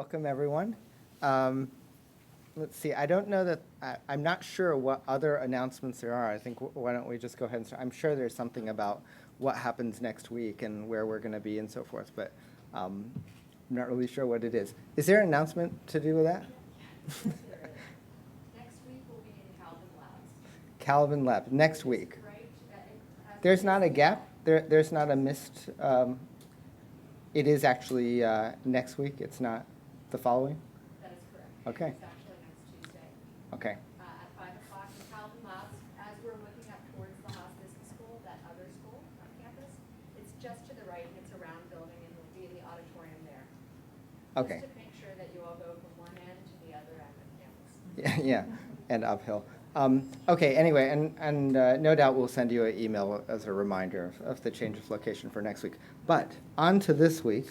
welcome everyone. Let's see, I don't know that, I'm not sure what other announcements there are. I think why don't we just go ahead and start. I'm sure there's something about what happens next week and where we're going to be and so forth, but I'm not really sure what it is. Is there an announcement to do with that? Yes, there is. Next week we'll be in Calvin Labs. Calvin Lab, next week. Right? There's not a gap? There's not a missed, it is actually next week, it's not the following? That is correct. Okay. It's actually next Tuesday. Okay. At 5 o'clock in Calvin Labs, as we're looking up towards the Haas Business School, that other school on campus, it's just to the right and it's a round building and we'll be in the auditorium there. Okay. Just to make sure that you all go from one end to the other end of campus. Yeah, and uphill. Okay, anyway, and no doubt we'll send you an email as a reminder of the change of location for next week. But on to this week.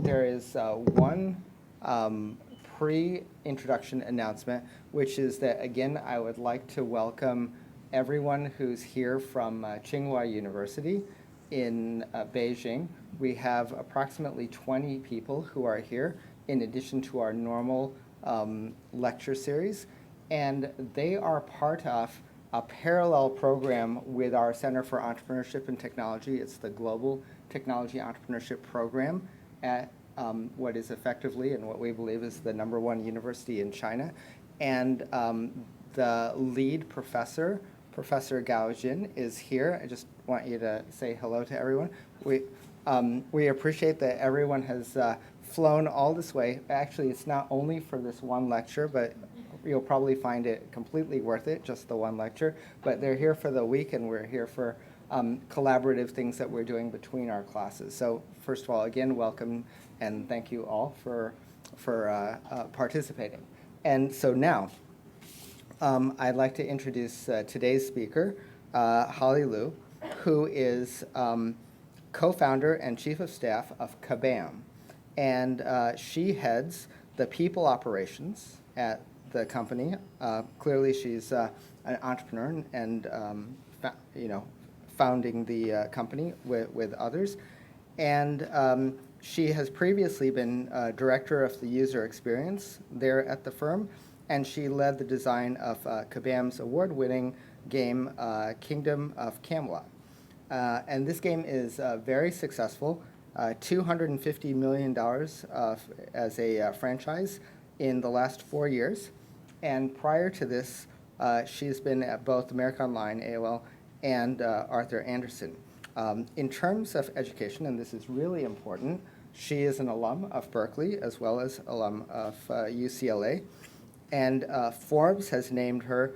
There is one pre-introduction announcement, which is that, again, I would like to welcome everyone who's here from Tsinghua University in Beijing. We have approximately 20 people who are here, in addition to our normal lecture series, and they are part of a parallel program with our Center for Entrepreneurship and Technology. It's the Global Technology Entrepreneurship Program at what is effectively and what we believe is the #1 university in China. And the lead professor, Professor Gao Jin, is here. I just want you to say hello to everyone. We appreciate that everyone has flown all this way. Actually, it's not only for this one lecture, but you'll probably find it completely worth it, just the one lecture. But they're here for the week, and we're here for collaborative things that we're doing between our classes. So first of all, again, welcome, and thank you all for participating. And so now, I'd like to introduce today's speaker, Holly Liu, who is co-founder and chief of staff of Kabam. And she heads the people operations at the company. Clearly, she's an entrepreneur and founding the company with others. And she has previously been director of the user experience there at the firm, and she led the design of Kabam's award-winning game, Kingdom of Camelot. And this game is very successful. $250 million as a franchise in the last 4 years. And prior to this, she's been at both America Online, AOL, and Authur Andersen. In terms of education, and this is really important, she is an alum of Berkeley as well as alum of UCLA. And Forbes has named her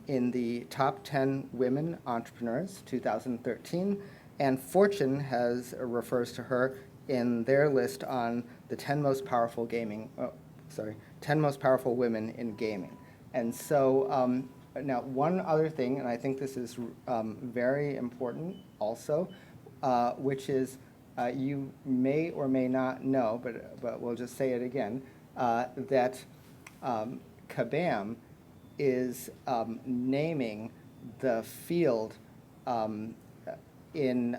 in the top 10 women entrepreneurs, 2013. And Fortune refers to her in their list on the 10 most powerful 10 most powerful women in gaming. And so now one other thing, and I think this is very important also, which is you may or may not know, but we'll just say it again, that Kabam is naming the field in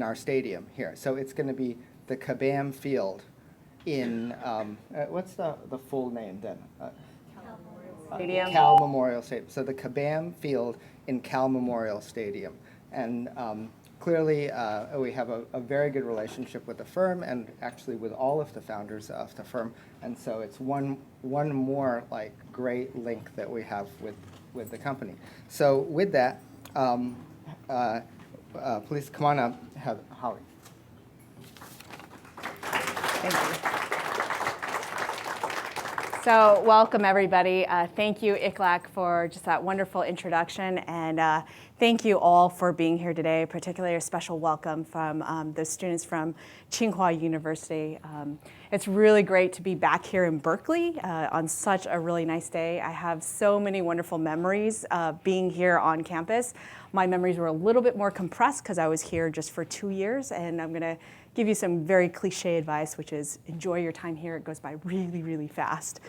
our stadium here. So it's going to be the Kabam Field in, what's the full name then? Cal Memorial Stadium. So the Kabam Field in Cal Memorial Stadium. And clearly we have a very good relationship with the firm and actually with all of the founders of the firm. And so it's one more great link that we have with the company. So with that, please come on up, Holly. Thank you. So welcome, everybody. Thank you, ICLAC, for just that wonderful introduction. And thank you all for being here today, particularly a special welcome from the students from Tsinghua University. It's really great to be back here in Berkeley on such a really nice day. I have so many wonderful memories being here on campus. My memories were a little bit more compressed because I was here just for 2 years, and I'm going to give you some very cliche advice, which is enjoy your time here. It goes by really, really fast.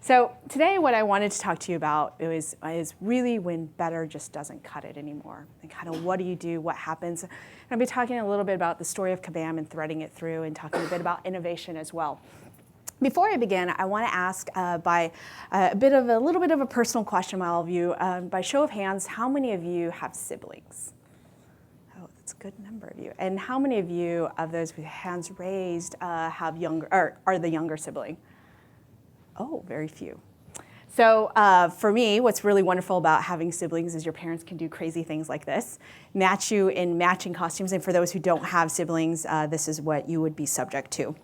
So today what I wanted to talk to you about is really when better just doesn't cut it anymore. And kind of what do you do, what happens. And I'll be talking a little bit about the story of Kabam and threading it through and talking a bit about innovation as well. Before I begin, I want to ask by a little bit of a personal question by all of you. By show of hands, how many of you have siblings? Oh, that's a good number of you. And how many of you, of those with hands raised, have younger or are the younger sibling? Oh, very few. So for me, what's really wonderful about having siblings is your parents can do crazy things like this, match you in matching costumes. And for those who don't have siblings, this is what you would be subject to.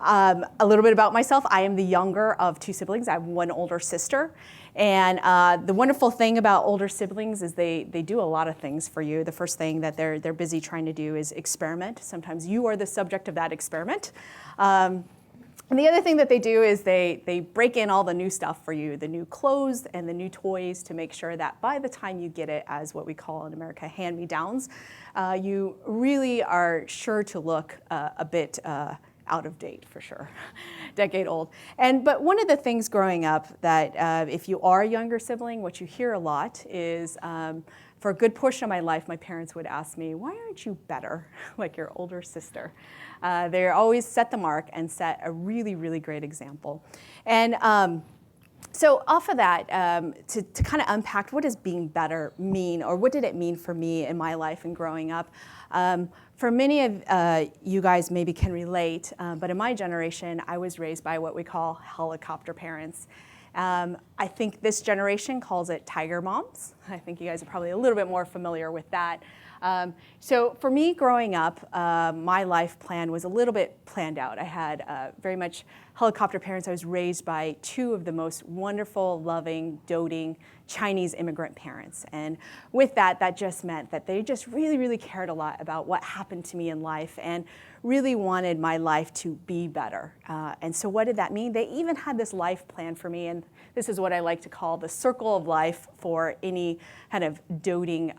A little bit about myself. I am the younger of two siblings. I have one older sister. And the wonderful thing about older siblings is they do a lot of things for you. The first thing that they're busy trying to do is experiment. Sometimes you are the subject of that experiment. And the other thing that they do is they break in all the new stuff for you, the new clothes and the new toys, to make sure that by the time you get it, as what we call in America hand-me-downs, you really are sure to look a bit out of date, for sure, decade old. But one of the things growing up that if you are a younger sibling, what you hear a lot is, for a good portion of my life, my parents would ask me, why aren't you better like your older sister? They always set the mark and set a really, really great example. And so off of that, to kind of unpack what does being better mean, or what did it mean for me in my life and growing up? For many of you guys maybe can relate, but in my generation, I was raised by what we call helicopter parents. I think this generation calls it tiger moms. I think you guys are probably a little bit more familiar with that. So for me growing up, my life plan was a little bit planned out. I had very much helicopter parents. I was raised by two of the most wonderful, loving, doting Chinese immigrant parents. And with that, that just meant that they just really, really cared a lot about what happened to me in life and really wanted my life to be better. And so what did that mean? They even had this life plan for me, and this is what I like to call the circle of life for any kind of doting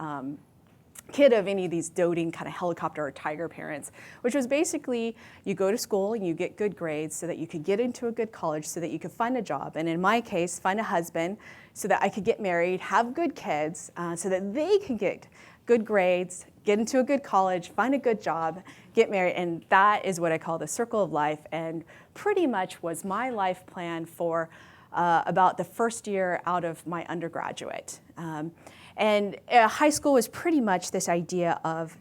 kid of any of these doting kind of helicopter or tiger parents, which was basically you go to school and you get good grades so that you could get into a good college so that you could find a job. And in my case, find a husband so that I could get married, have good kids, so that they could get good grades, get into a good college, find a good job, get married. And that is what I call the circle of life, and pretty much was my life plan for about the first year out of my undergraduate. And high school was pretty much this idea of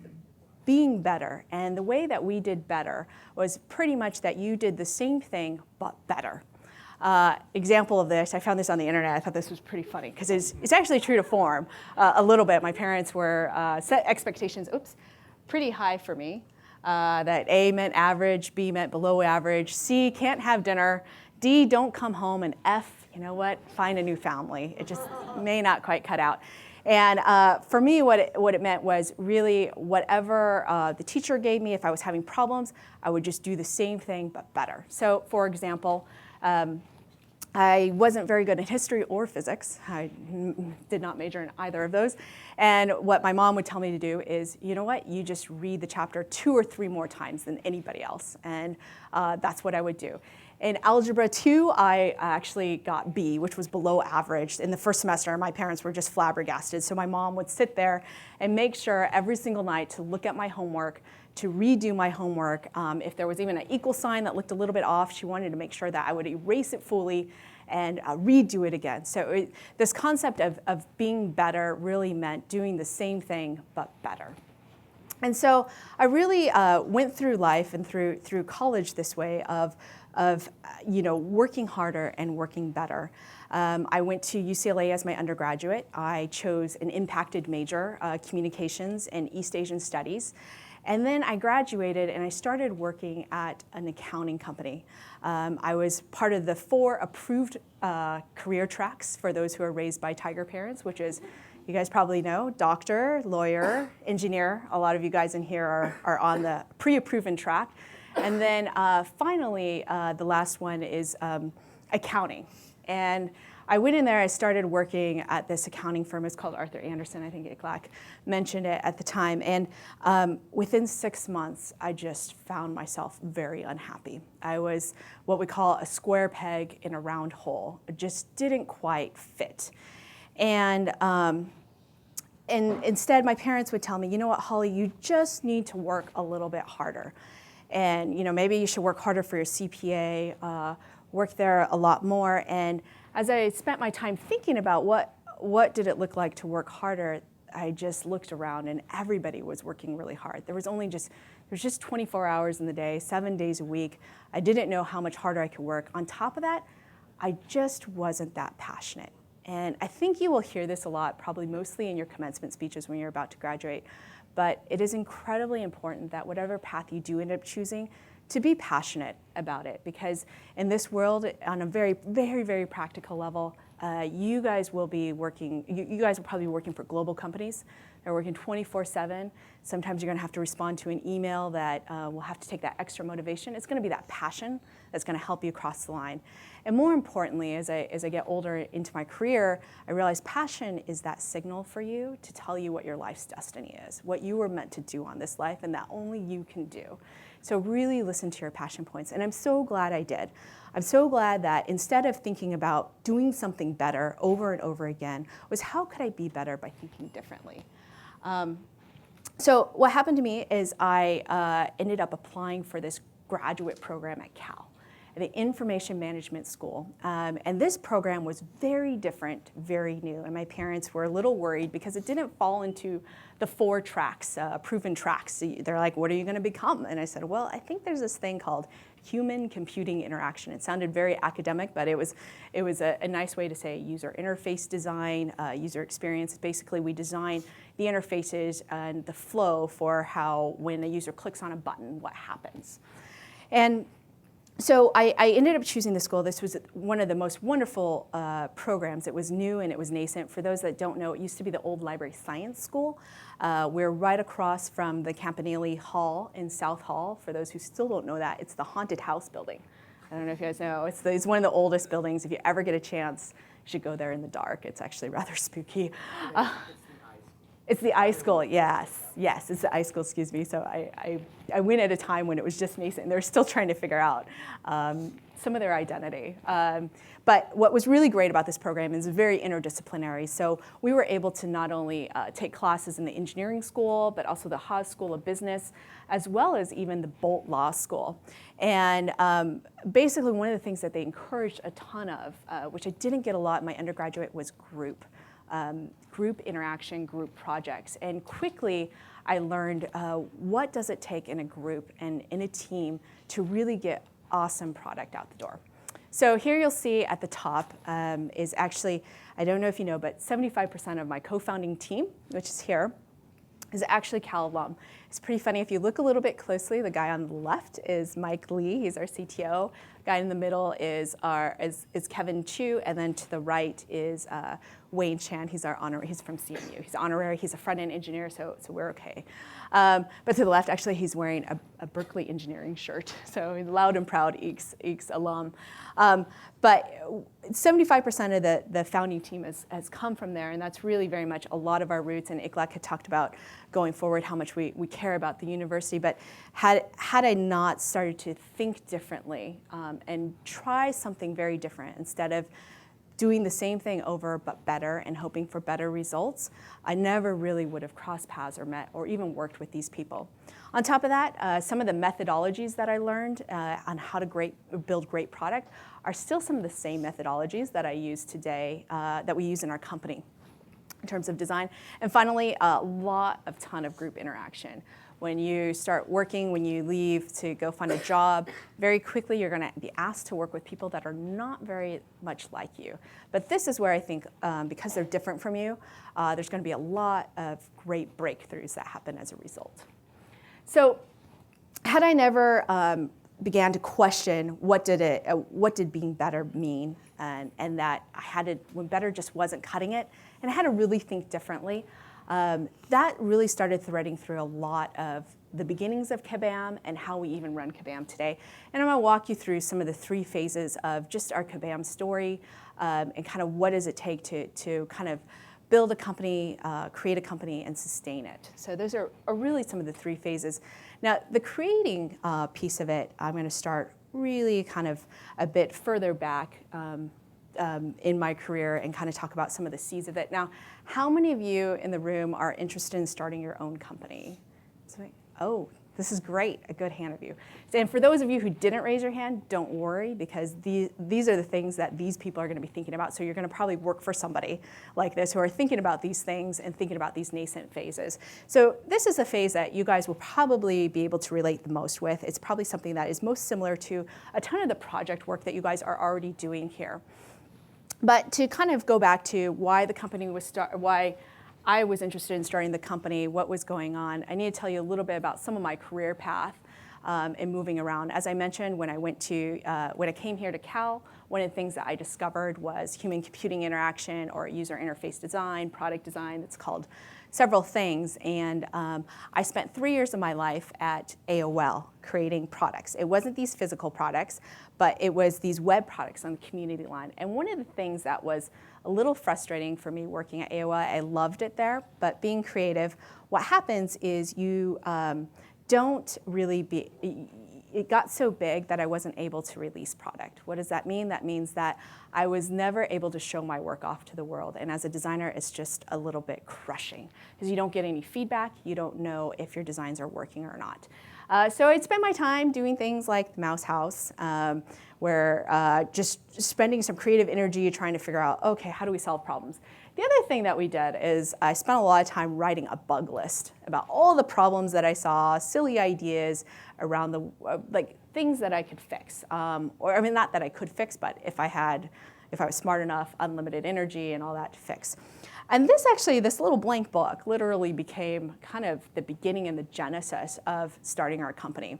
being better. And the way that we did better was pretty much that you did the same thing, but better. Example of this, I found this on the internet. I thought this was pretty funny because it's actually true to form a little bit. My parents were set expectations, pretty high for me. That A meant average, B meant below average, C, can't have dinner, D, don't come home, and F, you know what, find a new family. It just may not quite cut out. And for me, what it meant was really whatever the teacher gave me, if I was having problems, I would just do the same thing, but better. So for example, I wasn't very good in history or physics. I did not major in either of those. And what my mom would tell me to do is, you know what, you just read the chapter 2 or 3 more times than anybody else. And that's what I would do. In Algebra 2, I actually got B, which was below average. In the first semester, my parents were just flabbergasted. So my mom would sit there and make sure every single night to look at my homework, to redo my homework. If there was even an equal sign that looked a little bit off, she wanted to make sure that I would erase it fully and redo it again. So this concept of being better really meant doing the same thing, but better. And so I really went through life and through college this way of working harder and working better. I went to UCLA as my undergraduate. I chose an impacted major, communications and East Asian studies. And then I graduated and I started working at an accounting company. I was part of the 4 approved career tracks for those who are raised by tiger parents, which is, you guys probably know, doctor, lawyer, engineer. A lot of you guys in here are on the pre-approved track. And then finally, the last one is accounting. And I went in there, I started working at this accounting firm. It's called Authur Andersen. I think Iklak mentioned it at the time. And within 6 months, I just found myself very unhappy. I was what we call a square peg in a round hole. It just didn't quite fit. And instead, my parents would tell me, you know what, Holly, you just need to work a little bit harder. And maybe you should work harder for your CPA, work there a lot more. And as I spent my time thinking about what did it look like to work harder, I just looked around and everybody was working really hard. There was just 24 hours in the day, 7 days a week. I didn't know how much harder I could work. On top of that, I just wasn't that passionate. And I think you will hear this a lot, probably mostly in your commencement speeches when you're about to graduate. But it is incredibly important that whatever path you do end up choosing, to be passionate about it, because in this world, on a very, very, very practical level, you guys will be working, you guys will probably be working for global companies. They're working 24/7. Sometimes you're gonna have to respond to an email that will have to take that extra motivation. It's gonna be that passion that's gonna help you cross the line. And more importantly, as I get older into my career, I realize passion is that signal for you to tell you what your life's destiny is, what you were meant to do on this life, and that only you can do. So really listen to your passion points, and I'm so glad I did. I'm so glad that instead of thinking about doing something better over and over again, was how could I be better by thinking differently? So what happened to me is I ended up applying for this graduate program at Cal, the Information Management School. And this program was very different, very new. And my parents were a little worried because it didn't fall into the 4 tracks, proven tracks. They're like, what are you going to become? And I said, well, I think there's this thing called human computing interaction. It sounded very academic, but it was a nice way to say user interface design, user experience. Basically, we design the interfaces and the flow for how when a user clicks on a button, what happens. And so I ended up choosing the school. This was one of the most wonderful programs. It was new and it was nascent. For those that don't know, it used to be the old Library Science School. We're right across from the Campanile Hall in South Hall. For those who still don't know that, it's the haunted house building. I don't know if you guys know. It's one of the oldest buildings. If you ever get a chance, you should go there in the dark. It's actually rather spooky. It's the ice school, yes, it's the ice school, excuse me. So I went at a time when it was just nascent, and they're still trying to figure out some of their identity. But what was really great about this program is very interdisciplinary. So we were able to not only take classes in the engineering school, but also the Haas School of Business, as well as even the Bolt Law School. And basically one of the things that they encouraged a ton of, which I didn't get a lot in my undergraduate, was group interaction, group projects. And quickly, I learned what does it take in a group and in a team to really get awesome product out the door. So here you'll see at the top is actually, I don't know if you know, but 75% of my co-founding team, which is here, is actually Cal alum. It's pretty funny. If you look a little bit closely, the guy on the left is Mike Lee. He's our CTO. The guy in the middle is Kevin Chu, and then to the right is Wayne Chan. He's our honorary. He's from CMU. He's honorary. He's a front-end engineer, so we're okay. But to the left, actually, he's wearing a Berkeley engineering shirt. So he's loud and proud EECS alum. But 75% of the founding team has come from there, and that's really very much a lot of our roots. And Iklak had talked about going forward how much we care about the university. But had I not started to think differently and try something very different instead of doing the same thing over but better and hoping for better results, I never really would have crossed paths or met or even worked with these people. On top of that, some of the methodologies that I learned on how to build great product are still some of the same methodologies that I use today, that we use in our company in terms of design. And finally, a ton of group interaction. When you start working, when you leave to go find a job, very quickly you're going to be asked to work with people that are not very much like you. But this is where I think, because they're different from you, there's going to be a lot of great breakthroughs that happen as a result. So had I never began to question what did being better mean, and that when better just wasn't cutting it, and I had to really think differently, that really started threading through a lot of the beginnings of Kabam and how we even run Kabam today. And I'm going to walk you through some of the 3 phases of just our Kabam story and kind of what does it take to kind of build a company, create a company, and sustain it. So those are really some of the 3 phases. Now, the creating piece of it, I'm going to start really kind of a bit further back in my career and kind of talk about some of the seeds of it. Now, how many of you in the room are interested in starting your own company? Oh, this is great, a good hand of you. And for those of you who didn't raise your hand, don't worry, because these are the things that these people are going to be thinking about. So you're going to probably work for somebody like this who are thinking about these things and thinking about these nascent phases. So this is a phase that you guys will probably be able to relate the most with. It's probably something that is most similar to a ton of the project work that you guys are already doing here. But to kind of go back to why the company was why I was interested in starting the company, what was going on, I need to tell you a little bit about some of my career path and moving around. As I mentioned, when I came here to Cal, one of the things that I discovered was human computing interaction or user interface design, product design. It's called several things. And I spent 3 years of my life at AOL creating products. It wasn't these physical products, but it was these web products on the community line. And one of the things that was a little frustrating for me working at AOL, I loved it there, but being creative, what happens is you don't really it got so big that I wasn't able to release product. What does that mean? That means that I was never able to show my work off to the world. And as a designer, it's just a little bit crushing because you don't get any feedback. You don't know if your designs are working or not. So I'd spend my time doing things like the Mouse House, where just spending some creative energy trying to figure out, okay, how do we solve problems? The other thing that we did is I spent a lot of time writing a bug list about all the problems that I saw, silly ideas around the like things that I could fix, or I mean not that I could fix, but if I was smart enough, unlimited energy and all that to fix. And this little blank book literally became kind of the beginning and the genesis of starting our company.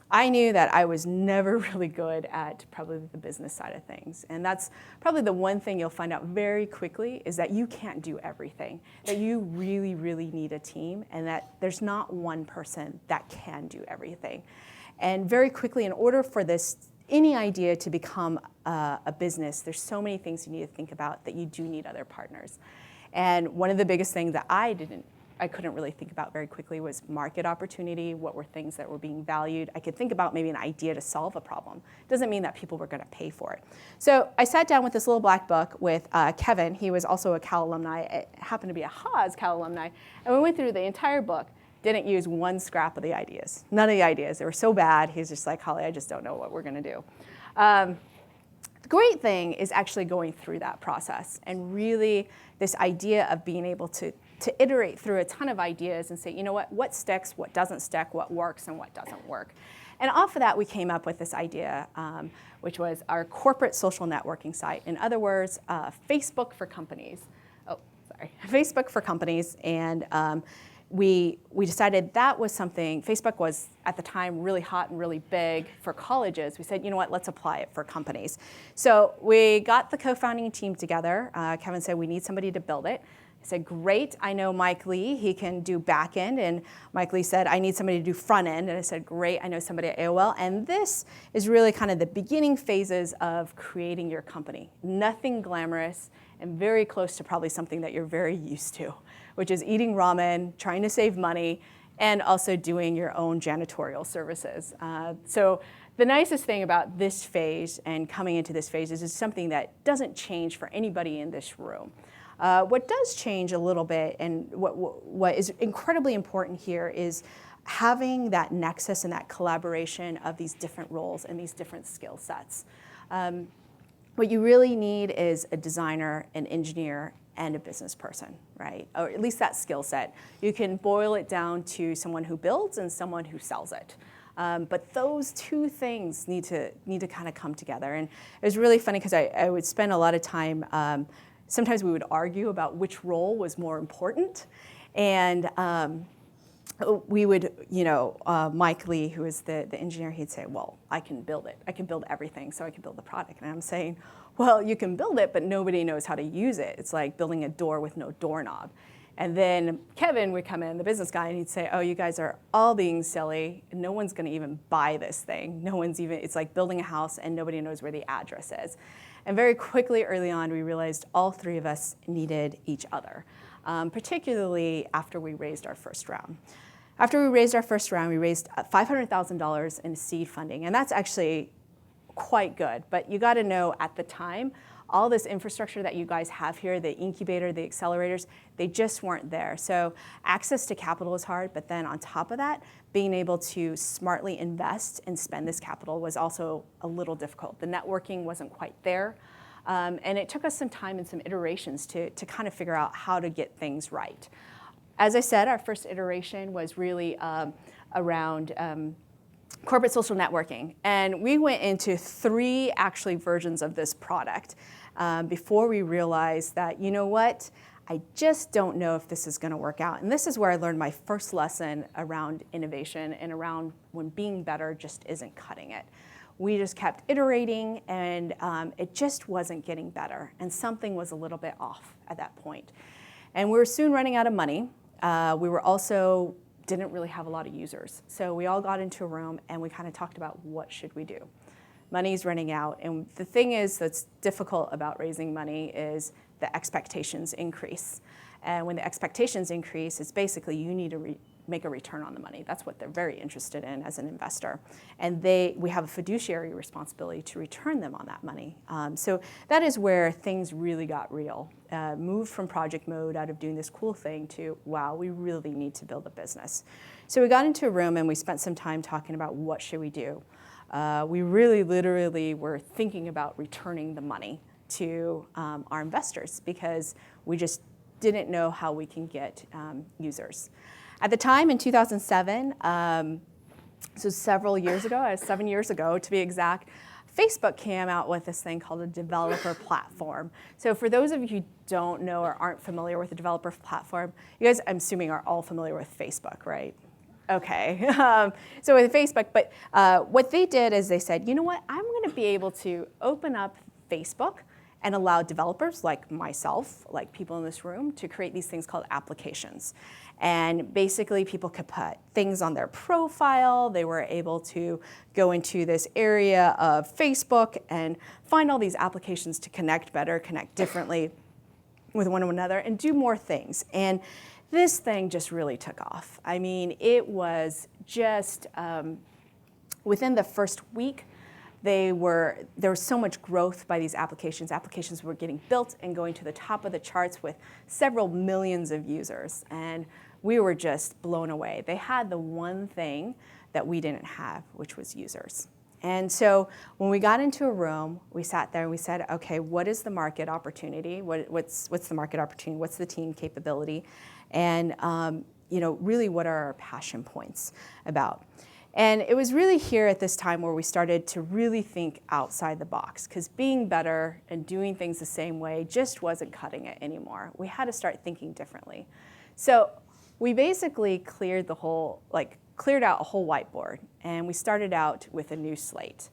I knew that I was never really good at probably the business side of things. And that's probably the one thing you'll find out very quickly is that you can't do everything, that you really, really need a team, and that there's not one person that can do everything. And very quickly, in order for any idea to become a business, there's so many things you need to think about that you do need other partners. And one of the biggest things that I couldn't really think about very quickly was market opportunity. What were things that were being valued? I could think about maybe an idea to solve a problem. Doesn't mean that people were going to pay for it. So I sat down with this little black book with Kevin. He was also a Cal alumni. It happened to be a Haas Cal alumni. And we went through the entire book, didn't use one scrap of the ideas. None of the ideas. They were so bad. He's just like, Holly, I just don't know what we're going to do. The great thing is actually going through that process and really this idea of being able to iterate through a ton of ideas and say, you know what sticks, what doesn't stick, what works, and what doesn't work. And off of that, we came up with this idea, which was our corporate social networking site. In other words, Facebook for companies. Facebook for companies. And we decided that was something. Facebook was, at the time, really hot and really big for colleges. We said, you know what, let's apply it for companies. So we got the co-founding team together. Kevin said, we need somebody to build it. I said, great, I know Mike Lee, he can do back end. And Mike Lee said, I need somebody to do front end. And I said, great, I know somebody at AOL. And this is really kind of the beginning phases of creating your company. Nothing glamorous and very close to probably something that you're very used to, which is eating ramen, trying to save money, and also doing your own janitorial services. So the nicest thing about this phase and coming into this phase is it's something that doesn't change for anybody in this room. What does change a little bit, and what is incredibly important here, is having that nexus and that collaboration of these different roles and these different skill sets. What you really need is a designer, an engineer, and a business person, right? Or at least that skill set. You can boil it down to someone who builds and someone who sells it. But those two things need to kind of come together. And it was really funny because I would spend a lot of time, sometimes we would argue about which role was more important. And we would, Mike Lee, who is the engineer, he'd say, well, I can build it. I can build everything, so I can build the product. And I'm saying, well, you can build it, but nobody knows how to use it. It's like building a door with no doorknob. And then Kevin would come in, the business guy, and he'd say, oh, you guys are all being silly. No one's going to even buy this thing. No one's even, it's like building a house and nobody knows where the address is. And very quickly early on, we realized all three of us needed each other, particularly after we raised our first round. After we raised our first round, we raised $500,000 in seed funding. And that's actually quite good. But you got to know at the time, all this infrastructure that you guys have here, the incubator, the accelerators, they just weren't there. So access to capital is hard, but then on top of that, being able to smartly invest and spend this capital was also a little difficult. The networking wasn't quite there. And it took us some time and some iterations to kind of figure out how to get things right. As I said, our first iteration was really around corporate social networking. And we went into 3 actually versions of this product before we realized that, you know what, I just don't know if this is going to work out. And this is where I learned my first lesson around innovation and around when being better just isn't cutting it. We just kept iterating, and it just wasn't getting better. And something was a little bit off at that point. And we were soon running out of money. We were also didn't really have a lot of users. So we all got into a room and we kind of talked about what should we do. Money's running out, and the thing is that's difficult about raising money is the expectations increase. And when the expectations increase, it's basically you need to make a return on the money. That's what they're very interested in as an investor. And we have a fiduciary responsibility to return them on that money. So that is where things really got real. Moved from project mode out of doing this cool thing to, wow, we really need to build a business. So we got into a room and we spent some time talking about what should we do. We really literally were thinking about returning the money to our investors because we just didn't know how we can get users. At the time in 2007, so several years ago, 7 years ago to be exact, Facebook came out with this thing called a developer platform. So for those of you who don't know or aren't familiar with the developer platform, you guys, I'm assuming, are all familiar with Facebook, right? Okay, so with Facebook, but what they did is they said, you know what, I'm going to be able to open up Facebook and allow developers like myself, like people in this room, to create these things called applications. And basically people could put things on their profile. They were able to go into this area of Facebook and find all these applications to connect better, connect differently with one another, and do more things. And this thing just really took off. I mean, it was just, within the first week, there was so much growth by these applications. Applications were getting built and going to the top of the charts with several millions of users. And we were just blown away. They had the one thing that we didn't have, which was users. And so when we got into a room, we sat there and we said, okay, what is the market opportunity? What's the market opportunity? What's the team capability? And really, what are our passion points about? And it was really here at this time where we started to really think outside the box, because being better and doing things the same way just wasn't cutting it anymore. We had to start thinking differently. So we basically cleared out a whole whiteboard, and we started out with a new slate.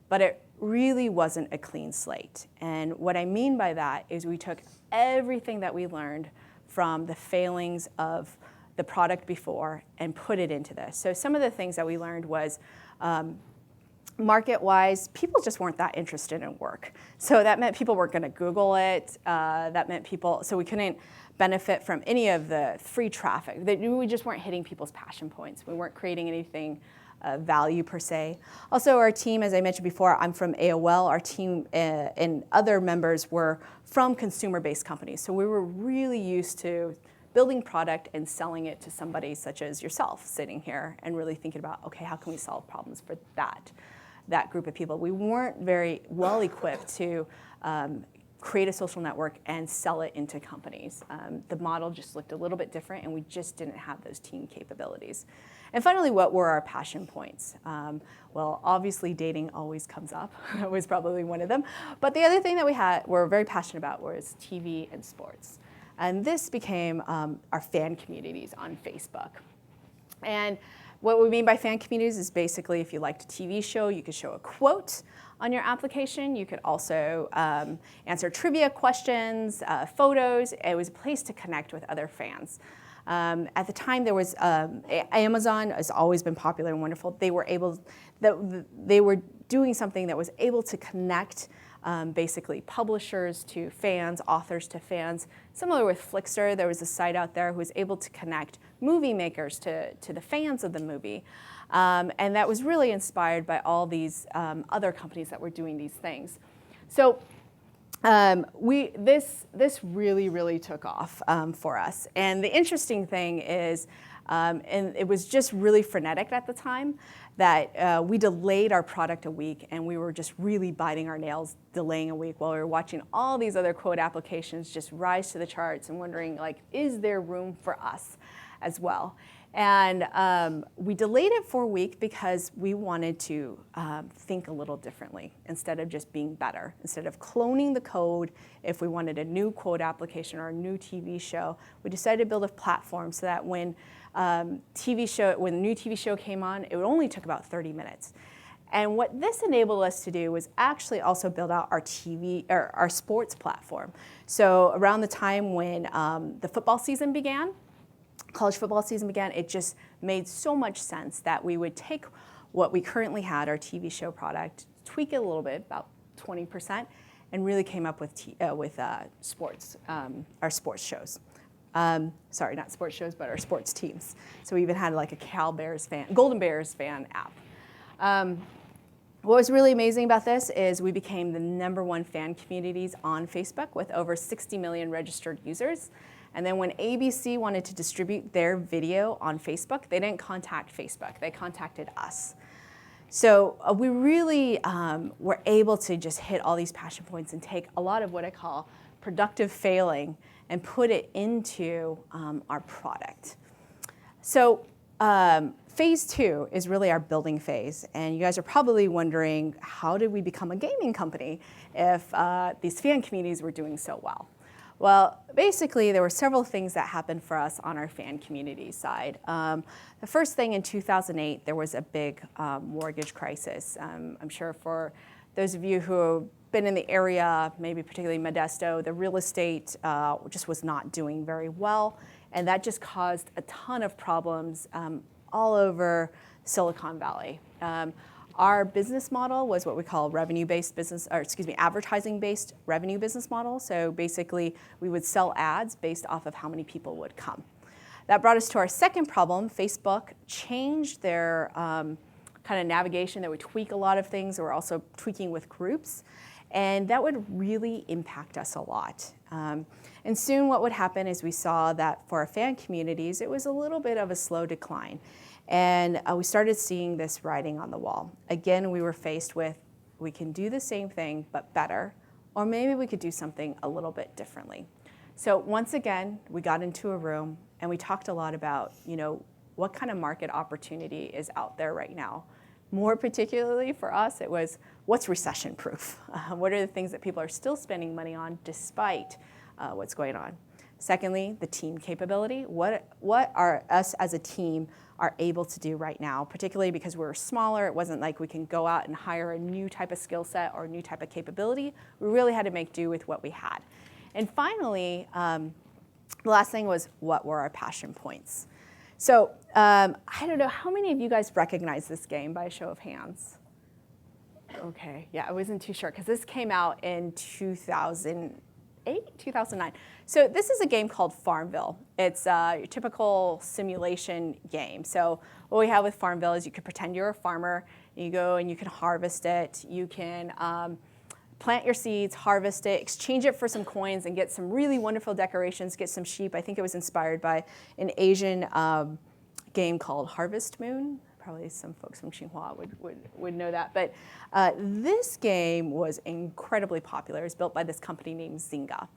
But it really wasn't a clean slate. And what I mean by that is we took everything that we learned from the failings of the product before and put it into this. So some of the things that we learned was market-wise, people just weren't that interested in work. So that meant people weren't going to Google it. That meant so we couldn't benefit from any of the free traffic. We just weren't hitting people's passion points. We weren't creating anything value per se. Also, our team, as I mentioned before, I'm from AOL. Our team and other members were from consumer-based companies. So we were really used to building product and selling it to somebody such as yourself sitting here and really thinking about, okay, how can we solve problems for that group of people? We weren't very well equipped to create a social network and sell it into companies. The model just looked a little bit different, and we just didn't have those team capabilities. And finally, what were our passion points? Well, obviously dating always comes up. That was probably one of them. But the other thing that we were very passionate about was TV and sports. And this became our fan communities on Facebook. And What we mean by fan communities is basically if you liked a TV show, you could show a quote on your application. You could also answer trivia questions, photos. It was a place to connect with other fans. At the time, there was Amazon has always been popular and wonderful. They were doing something that was able to connect basically publishers to fans, authors to fans. Similar with Flickster, there was a site out there who was able to connect movie makers to the fans of the movie. And that was really inspired by all these other companies that were doing these things. So this really took off for us. And the interesting thing is, and it was just really frenetic at the time, that we delayed our product a week, and we were just really biting our nails delaying a week while we were watching all these other quote applications just rise to the charts and wondering, like, is there room for us as well? And we delayed it for a week because we wanted to think a little differently instead of just being better. Instead of cloning the code, if we wanted a new quote application or a new TV show, we decided to build a platform so that when when the new TV show came on, it only took about 30 minutes. And what this enabled us to do was actually also build out our our sports platform. So around the time when the football season began, college football season began, it just made so much sense that we would take what we currently had, our TV show product, tweak it a little bit, about 20%, and really came up with sports, our sports shows. Sorry, not sports shows, but our sports teams. So we even had like a Golden Bears fan app. What was really amazing about this is we became the #1 fan communities on Facebook with over 60 million registered users. And then when ABC wanted to distribute their video on Facebook, they didn't contact Facebook, they contacted us. So we really were able to just hit all these passion points and take a lot of what I call productive failing and put it into our product. So phase 2 is really our building phase. And you guys are probably wondering, how did we become a gaming company if these fan communities were doing so well? Well, basically, there were several things that happened for us on our fan community side. The first thing in 2008, there was a big mortgage crisis. I'm sure for those of you who have been in the area, maybe particularly Modesto, the real estate just was not doing very well. And that just caused a ton of problems all over Silicon Valley. Our business model was what we call revenue-based business, or excuse me, advertising-based revenue business model. So basically, we would sell ads based off of how many people would come. That brought us to our second problem. Facebook changed their kind of navigation. They would tweak a lot of things. They were also tweaking with groups. And that would really impact us a lot. And soon what would happen is we saw that for our fan communities, it was a little bit of a slow decline. And we started seeing this writing on the wall. Again, we were faced with, we can do the same thing, but better, or maybe we could do something a little bit differently. So once again, we got into a room and we talked a lot about, what kind of market opportunity is out there right now. More particularly for us, it was, what's recession-proof? What are the things that people are still spending money on despite what's going on? Secondly, the team capability. What are us as a team are able to do right now, particularly because we're smaller. It wasn't like we can go out and hire a new type of skill set or a new type of capability. We really had to make do with what we had. And finally, the last thing was, what were our passion points? So I don't know, how many of you guys recognize this game by a show of hands? Okay, yeah, I wasn't too sure, because this came out in 2008, 2009. So this is a game called Farmville. It's your typical simulation game. So what we have with Farmville is you can pretend you're a farmer. You go and you can harvest it. You can plant your seeds, harvest it, exchange it for some coins, and get some really wonderful decorations, get some sheep. I think it was inspired by an Asian game called Harvest Moon. Probably some folks from Tsinghua would know that. But this game was incredibly popular. It was built by this company named Zynga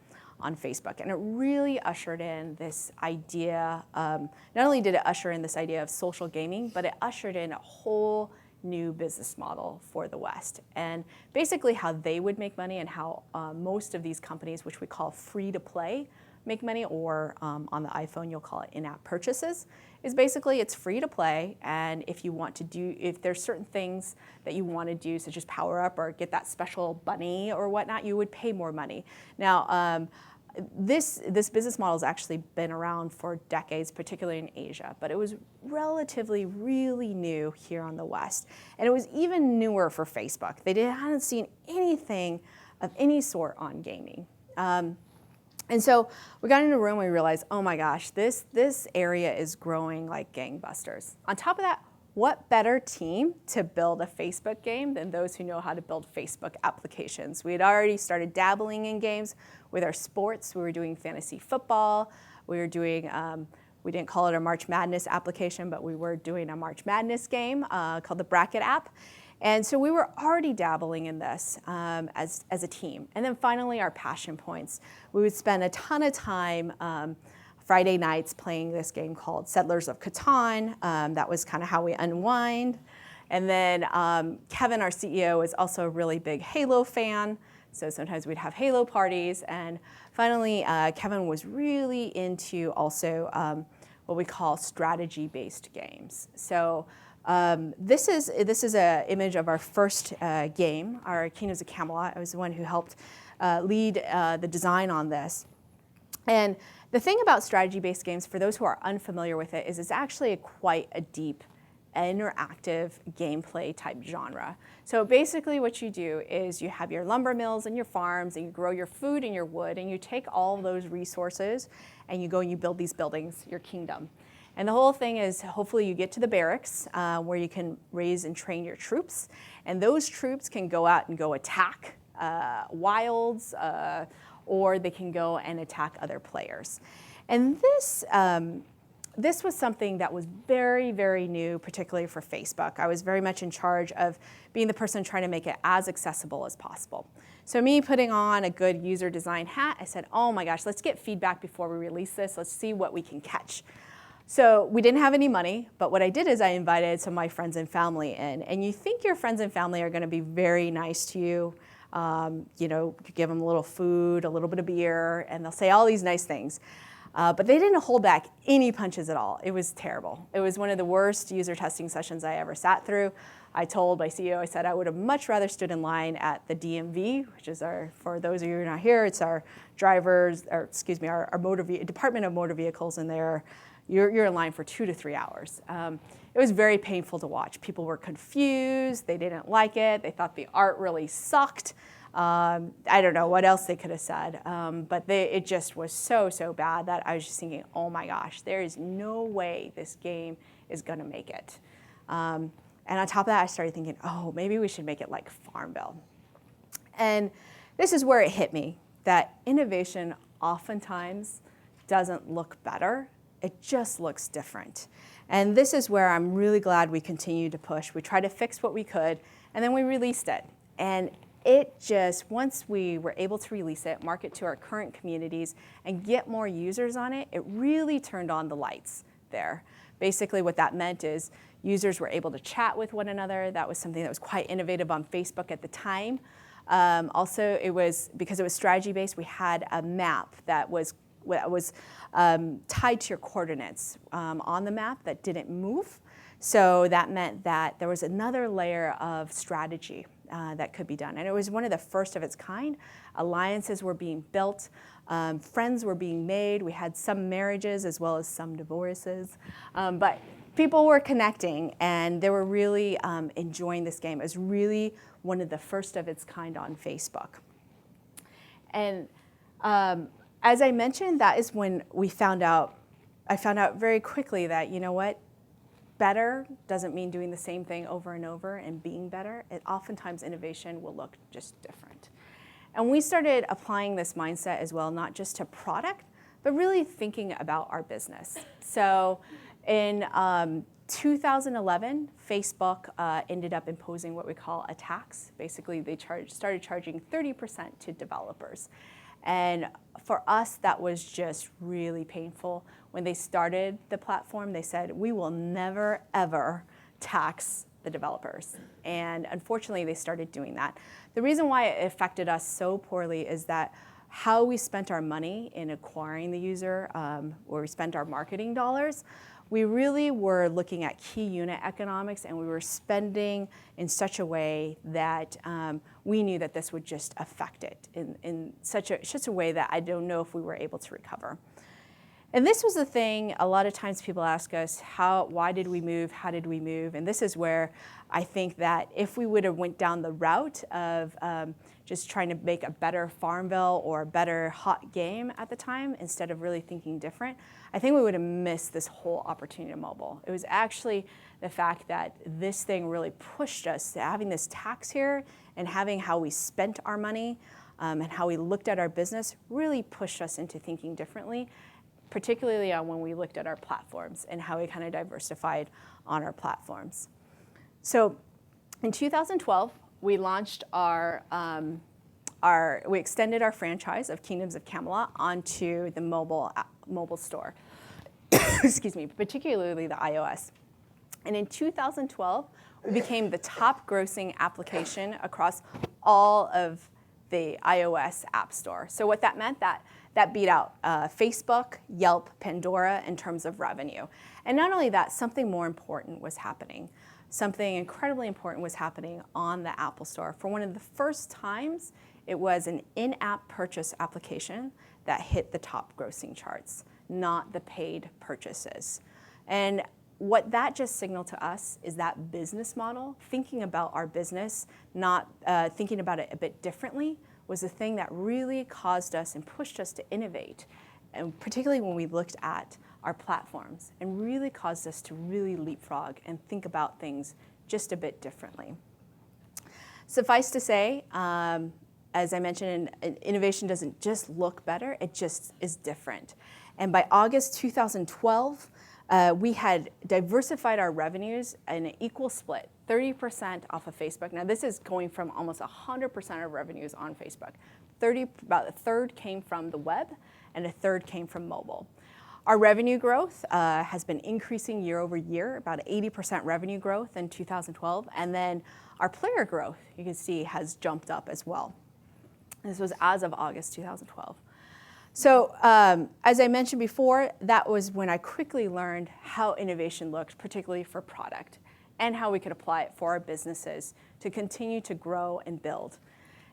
on Facebook. And it really ushered in this idea, not only did it usher in this idea of social gaming, but it ushered in a whole new business model for the West. And basically how they would make money and how most of these companies, which we call free to play, make money, or on the iPhone, you'll call it in-app purchases, is basically it's free to play. And if you want to do, if there's certain things that you want to do, such as power up or get that special bunny or whatnot, you would pay more money. Now, this business model has actually been around for decades, particularly in Asia, but it was relatively really new here on the West. And it was even newer for Facebook. They hadn't seen anything of any sort on gaming. And so we got in a room and we realized, oh my gosh, this area is growing like gangbusters. On top of that, what better team to build a Facebook game than those who know how to build Facebook applications? We had already started dabbling in games with our sports. We were doing fantasy football. We were doing, we didn't call it a March Madness application, but we were doing a March Madness game called the Bracket app. And so we were already dabbling in this as a team. And then finally, our passion points. We would spend a ton of time Friday nights playing this game called Settlers of Catan. That was kind of how we unwind. And then Kevin, our CEO, is also a really big Halo fan. So sometimes we'd have Halo parties. And finally, Kevin was really into also what we call strategy-based games. So this is an image of our first game, our Kingdoms of Camelot. I was the one who helped lead the design on this. And the thing about strategy-based games, for those who are unfamiliar with it, is it's actually quite a deep, interactive gameplay type genre. So basically what you do is you have your lumber mills and your farms, and you grow your food and your wood, and you take all those resources and you go and you build these buildings, your kingdom. And the whole thing is hopefully you get to the barracks where you can raise and train your troops, and those troops can go out and go attack wilds, or they can go and attack other players. And this was something that was very, very new, particularly for Facebook. I was very much in charge of being the person trying to make it as accessible as possible. So me putting on a good user design hat, I said, oh my gosh, let's get feedback before we release this. Let's see what we can catch. So we didn't have any money, but what I did is I invited some of my friends and family in. And you think your friends and family are gonna be very nice to you. You know, you give them a little food, a little bit of beer, and they'll say all these nice things. But they didn't hold back any punches at all. It was terrible. It was one of the worst user testing sessions I ever sat through. I told my CEO, I said, I would have much rather stood in line at the DMV, which is for those of you who are not here, it's our drivers, or excuse me, our Department of Motor Vehicles, and you're in line for 2 to 3 hours. It was very painful to watch. People were confused, they didn't like it, they thought the art really sucked. I don't know what else they could have said, but it just was so bad that I was just thinking, oh my gosh, there is no way this game is gonna make it. And on top of that, I started thinking, oh, maybe we should make it like Farmville. And this is where it hit me, that innovation oftentimes doesn't look better, it just looks different. And this is where I'm really glad we continued to push. We tried to fix what we could, and then we released it. And it just, once we were able to release it, market to our current communities, and get more users on it, it really turned on the lights there. Basically what that meant is users were able to chat with one another. That was something that was quite innovative on Facebook at the time. Also, because it was strategy-based, we had a map that was tied to your coordinates on the map that didn't move. So that meant that there was another layer of strategy that could be done. And it was one of the first of its kind. Alliances were being built, friends were being made. We had some marriages as well as some divorces. But people were connecting, and they were really enjoying this game. It was really one of the first of its kind on Facebook. And as I mentioned, that is when I found out very quickly that, you know what, better doesn't mean doing the same thing over and over and being better. Oftentimes innovation will look just different. And we started applying this mindset as well, not just to product, but really thinking about our business. So in 2011, Facebook ended up imposing what we call a tax. Basically, they started charging 30% to developers. And for us, that was just really painful. When they started the platform, they said, we will never, ever tax the developers. And unfortunately, they started doing that. The reason why it affected us so poorly is that how we spent our money in acquiring the user, where we spent our marketing dollars, we really were looking at key unit economics, and we were spending in such a way that we knew that this would just affect it in such a way that I don't know if we were able to recover. And this was the thing, a lot of times people ask us, why did we move, how did we move? And this is where I think that if we would have went down the route of just trying to make a better Farmville or a better hot game at the time, instead of really thinking different, I think we would have missed this whole opportunity to mobile. It was actually the fact that this thing really pushed us to having this tax here and having how we spent our money and how we looked at our business really pushed us into thinking differently, particularly on when we looked at our platforms and how we kind of diversified on our platforms. So in 2012, we launched we extended our franchise of Kingdoms of Camelot onto the mobile store, excuse me, particularly the iOS. And in 2012, we became the top grossing application across all of the iOS App Store. So what that meant, that beat out Facebook, Yelp, Pandora in terms of revenue. And not only that, something more important was happening. Something incredibly important was happening on the Apple Store. For one of the first times, it was an in-app purchase application that hit the top grossing charts, not the paid purchases. And what that just signaled to us is that business model, thinking about our business, not thinking about it a bit differently, was the thing that really caused us and pushed us to innovate, and particularly when we looked at our platforms, and really caused us to really leapfrog and think about things just a bit differently. Suffice to say, as I mentioned, innovation doesn't just look better, it just is different. And by August 2012, we had diversified our revenues in an equal split, 30% off of Facebook. Now this is going from almost 100% of revenues on Facebook. About a third came from the web and a third came from mobile. Our revenue growth has been increasing year over year, about 80% revenue growth in 2012. And then our player growth, you can see, has jumped up as well. This was as of August 2012. So as I mentioned before, that was when I quickly learned how innovation looked, particularly for product, and how we could apply it for our businesses to continue to grow and build.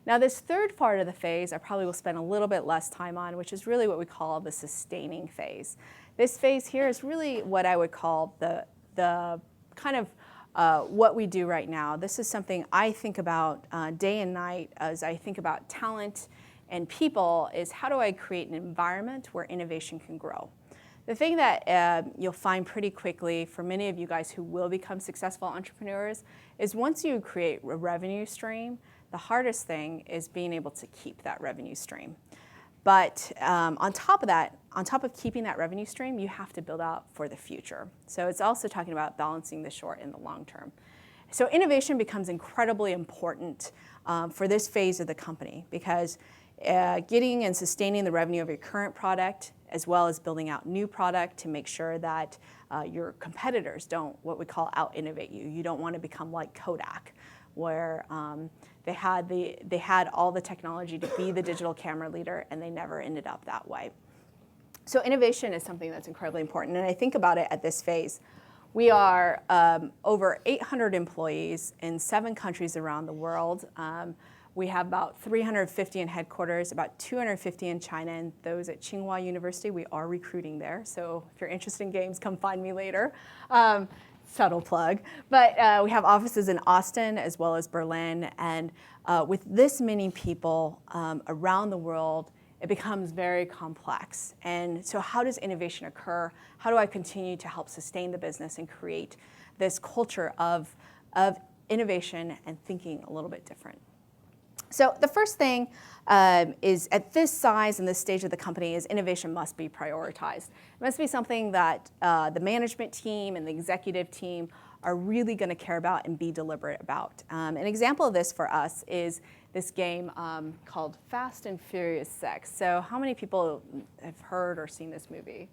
Now this third part of the phase, I probably will spend a little bit less time on, which is really what we call the sustaining phase. This phase here is really what I would call the kind of what we do right now. This is something I think about day and night as I think about talent and people, is how do I create an environment where innovation can grow? The thing that you'll find pretty quickly for many of you guys who will become successful entrepreneurs is once you create a revenue stream, the hardest thing is being able to keep that revenue stream. But on top of that, on top of keeping that revenue stream, you have to build out for the future. So it's also talking about balancing the short and the long term. So innovation becomes incredibly important for this phase of the company, because getting and sustaining the revenue of your current product, as well as building out new product to make sure that your competitors don't, what we call, out-innovate you. You don't want to become like Kodak, where they had all the technology to be the digital camera leader, and they never ended up that way. So innovation is something that's incredibly important, and I think about it at this phase. We are over 800 employees in 7 countries around the world. We have about 350 in headquarters, about 250 in China, and those at Tsinghua University. We are recruiting there, so if you're interested in games, come find me later. Subtle plug. But we have offices in Austin as well as Berlin, and with this many people around the world, it becomes very complex. And so how does innovation occur? How do I continue to help sustain the business and create this culture of innovation and thinking a little bit different? So the first thing is, at this size and this stage of the company, is innovation must be prioritized. It must be something that the management team and the executive team are really going to care about and be deliberate about. An example of this for us is this game called Fast and Furious 6. So how many people have heard or seen this movie?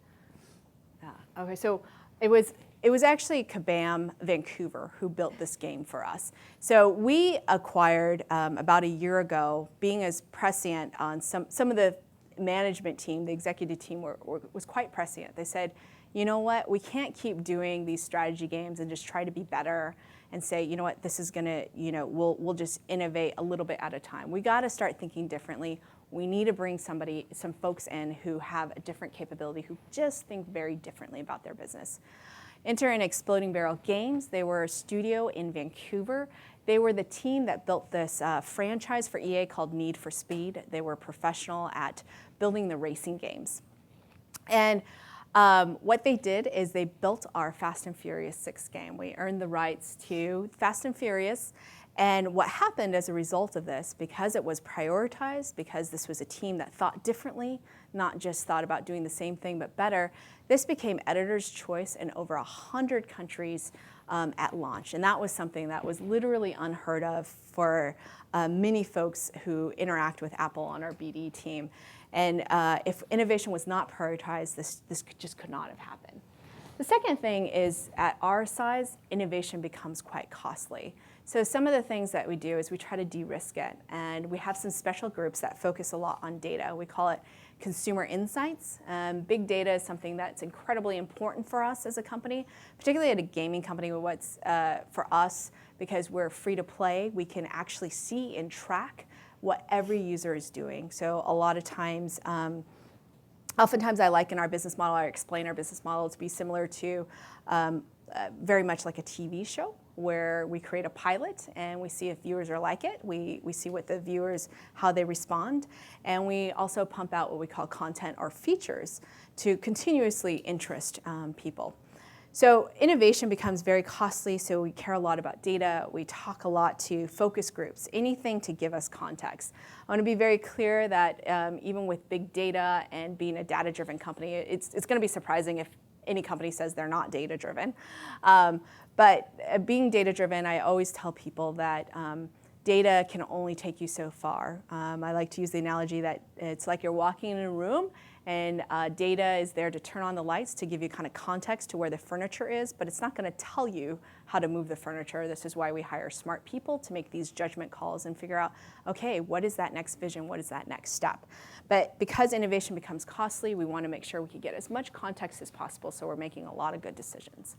Yeah. Okay, so it was it was actually Kabam Vancouver who built this game for us. So we acquired about a year ago, being as prescient on some of the management team, the executive team was quite prescient. They said, you know what, we can't keep doing these strategy games and just try to be better and say, you know what, this is gonna, we'll just innovate a little bit at a time. We gotta start thinking differently. We need to bring some folks in who have a different capability, who just think very differently about their business. Enter in Exploding Barrel Games. They were a studio in Vancouver. They were the team that built this franchise for EA called Need for Speed. They were professional at building the racing games. And what they did is they built our Fast and Furious 6 game. We earned the rights to Fast and Furious. And what happened as a result of this, because it was prioritized, because this was a team that thought differently, not just thought about doing the same thing but better, this became editor's choice in over 100 countries at launch. And that was something that was literally unheard of for many folks who interact with Apple on our BD team. And if innovation was not prioritized, this just could not have happened. The second thing is, at our size, innovation becomes quite costly. So some of the things that we do is we try to de-risk it, and we have some special groups that focus a lot on data. We call it consumer insights. Big data is something that's incredibly important for us as a company, particularly at a gaming company. What's for us, because we're free to play, we can actually see and track what every user is doing. So a lot of times, oftentimes I liken our business model, I explain our business model to be similar to very much like a TV show, where we create a pilot and we see if viewers are like it. We see what the viewers, how they respond. And we also pump out what we call content or features to continuously interest people. So innovation becomes very costly, so we care a lot about data. We talk a lot to focus groups, anything to give us context. I want to be very clear that even with big data and being a data-driven company, it's going to be surprising if any company says they're not data-driven. But being data-driven, I always tell people that data can only take you so far. I like to use the analogy that it's like you're walking in a room and data is there to turn on the lights to give you kind of context to where the furniture is, but it's not going to tell you how to move the furniture. This is why we hire smart people to make these judgment calls and figure out, okay, what is that next vision? What is that next step? But because innovation becomes costly, we want to make sure we can get as much context as possible, so we're making a lot of good decisions.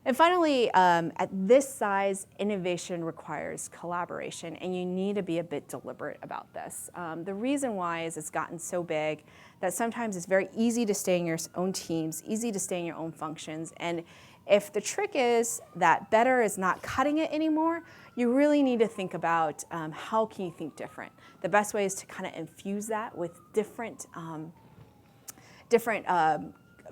And finally, at this size, innovation requires collaboration, and you need to be a bit deliberate about this. The reason why is it's gotten so big that sometimes it's very easy to stay in your own teams, easy to stay in your own functions, and if the trick is that better is not cutting it anymore, you really need to think about how can you think different. The best way is to kind of infuse that with different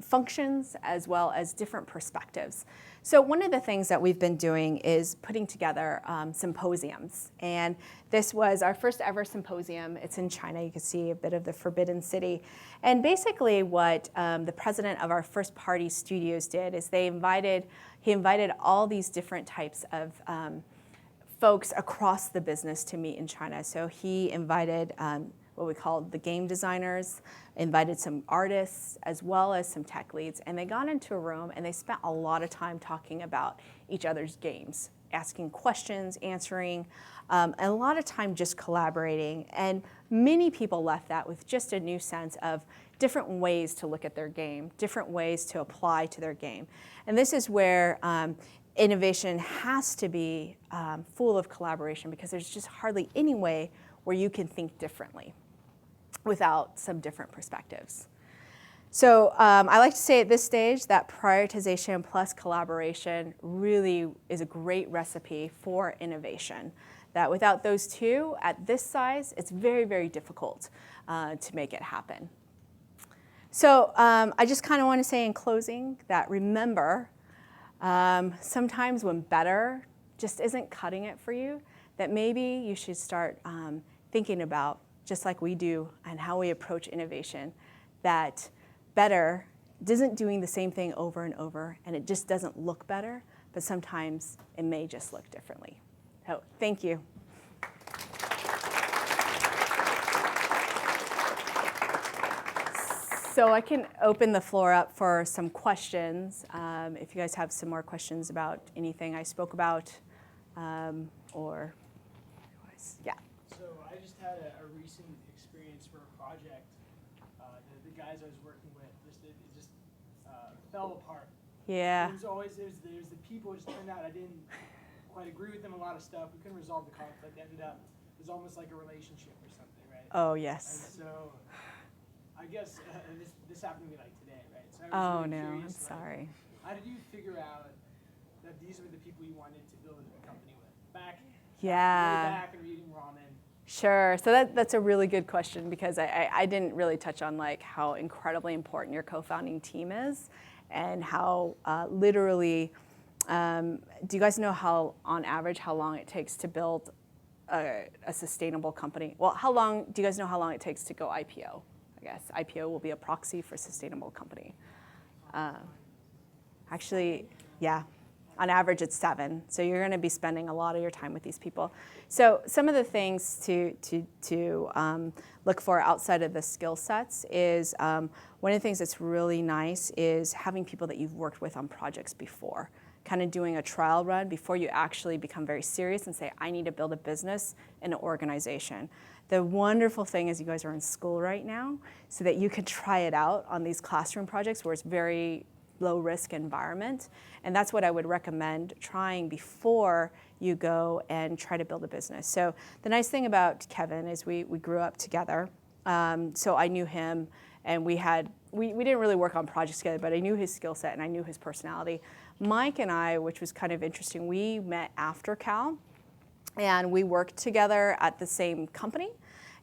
functions as well as different perspectives. So one of the things that we've been doing is putting together symposiums. And this was our first ever symposium. It's in China. You can see a bit of the Forbidden City. And basically what the president of our first party studios did is he invited all these different types of folks across the business to meet in China. So he invited what we call the game designers, invited some artists as well as some tech leads, and they got into a room and they spent a lot of time talking about each other's games, asking questions, answering, and a lot of time just collaborating. And many people left that with just a new sense of different ways to look at their game, different ways to apply to their game. And this is where innovation has to be full of collaboration, because there's just hardly any way where you can think differently without some different perspectives. So I like to say at this stage that prioritization plus collaboration really is a great recipe for innovation. That without those two, at this size, it's very, very difficult to make it happen. So I just kind of want to say in closing that remember, sometimes when better just isn't cutting it for you, that maybe you should start thinking about, just like we do and how we approach innovation, that better isn't doing the same thing over and over, and it just doesn't look better, but sometimes it may just look differently. So thank you. So I can open the floor up for some questions. If you guys have some more questions about anything I spoke about, or otherwise, yeah. So I just had a recent experience for a project. The guys I was working with, it just fell apart. Yeah. It was always, there's the people, it just turned out I didn't quite agree with them a lot of stuff. We couldn't resolve the conflict. It ended up, it was almost like a relationship or something, right? Oh, yes. And so I guess this happened to me like today, right? So I was Oh, really no, I'm curious, sorry. how did you figure out that these were the people you wanted to build a company with? Way Yeah. back and reading ramen. Sure. So that's a really good question, because I didn't really touch on like how incredibly important your co-founding team is, and how literally, do you guys know how, on average, how long it takes to build a sustainable company? Well, do you guys know how long it takes to go IPO? I guess IPO will be a proxy for sustainable company. Actually, yeah. On average, it's 7. So you're going to be spending a lot of your time with these people. So some of the things to look for outside of the skill sets is, one of the things that's really nice is having people that you've worked with on projects before, kind of doing a trial run before you actually become very serious and say, I need to build a business and an organization. The wonderful thing is you guys are in school right now, so that you can try it out on these classroom projects where it's very low risk environment. And that's what I would recommend trying before you go and try to build a business. So the nice thing about Kevin is we grew up together. So I knew him, and we didn't really work on projects together, but I knew his skill set and I knew his personality. Mike and I, which was kind of interesting, we met after Cal, and we worked together at the same company.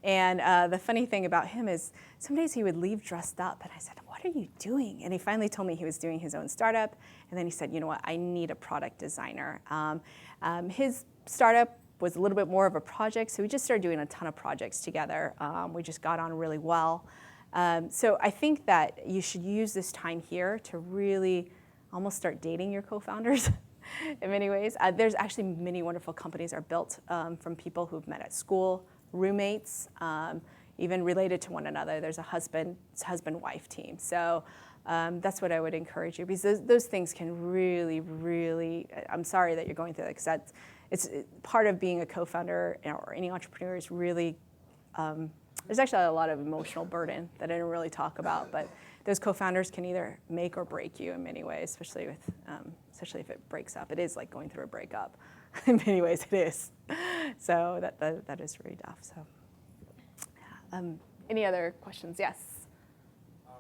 And the funny thing about him is some days he would leave dressed up, and I said, what are you doing? And he finally told me he was doing his own startup, and then he said, you know what, I need a product designer. His startup was a little bit more of a project, so we just started doing a ton of projects together. We just got on really well. So I think that you should use this time here to really almost start dating your co-founders. In many ways. There's actually many wonderful companies are built from people who've met at school, roommates, even related to one another. There's a husband-wife team. So that's what I would encourage you, because those things can really, really, I'm sorry that you're going through that, because it's part of being a co-founder or any entrepreneur is really, there's actually a lot of emotional burden that I didn't really talk about, but those co-founders can either make or break you in many ways, especially if it breaks up. It is like going through a breakup. In many ways, it is. So that is really tough. So, any other questions? Yes. How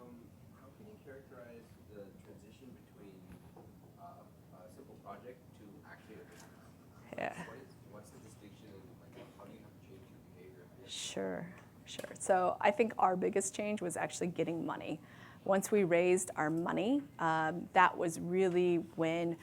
can you characterize the transition between a simple project to actually a business? Yeah. What's the distinction, and how do you have to change your behavior? Sure. So I think our biggest change was actually getting money. Once we raised our money, that was really when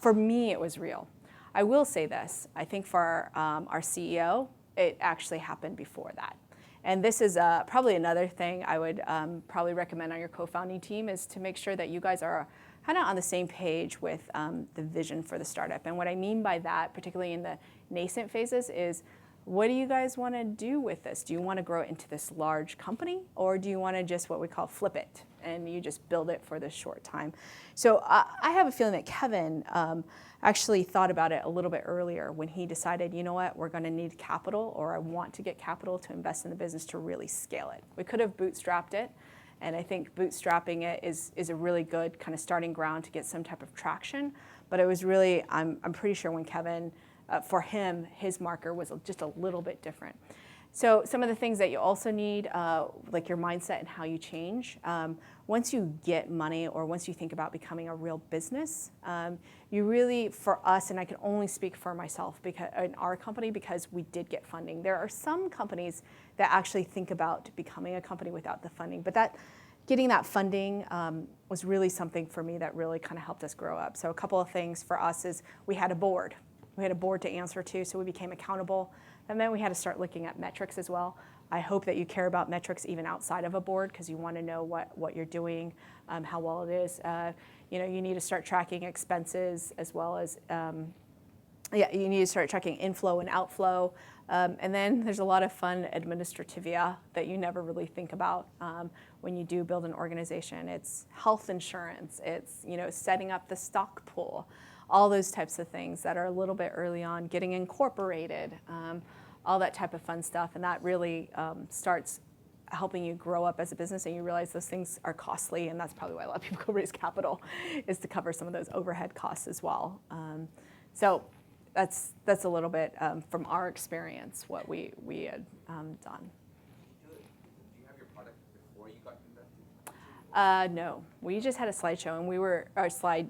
for me, it was real. I will say this, I think for our CEO, it actually happened before that. And this is probably another thing I would probably recommend on your co-founding team, is to make sure that you guys are kind of on the same page with the vision for the startup. And what I mean by that, particularly in the nascent phases, is what do you guys want to do with this? Do you want to grow it into this large company, or do you want to just what we call flip it, and you just build it for this short time? So I have a feeling that Kevin actually thought about it a little bit earlier when he decided, you know what, we're going to need capital, or I want to get capital to invest in the business to really scale it. We could have bootstrapped it, and I think bootstrapping it is a really good kind of starting ground to get some type of traction. But it was really, I'm pretty sure when Kevin, for him, his marker was just a little bit different. So some of the things that you also need, like your mindset and how you change. Once you get money, or once you think about becoming a real business, you really, for us, and I can only speak for myself because in our company, because we did get funding. There are some companies that actually think about becoming a company without the funding, but getting that funding was really something for me that really kind of helped us grow up. So a couple of things for us is we had a board. We had a board to answer to, so we became accountable. And then we had to start looking at metrics as well. I hope that you care about metrics even outside of a board, because you want to know what you're doing, how well it is. You need to start tracking expenses, as well as you need to start tracking inflow and outflow. And then there's a lot of fun administrativia that you never really think about when you do build an organization. It's health insurance, it's setting up the stock pool, all those types of things that are a little bit early on, getting incorporated, all that type of fun stuff. And that really starts helping you grow up as a business, and you realize those things are costly, and that's probably why a lot of people go raise capital, is to cover some of those overhead costs as well. So that's a little bit from our experience what we had done. Do you have your product before you got invested? No, we just had a slideshow, and our slide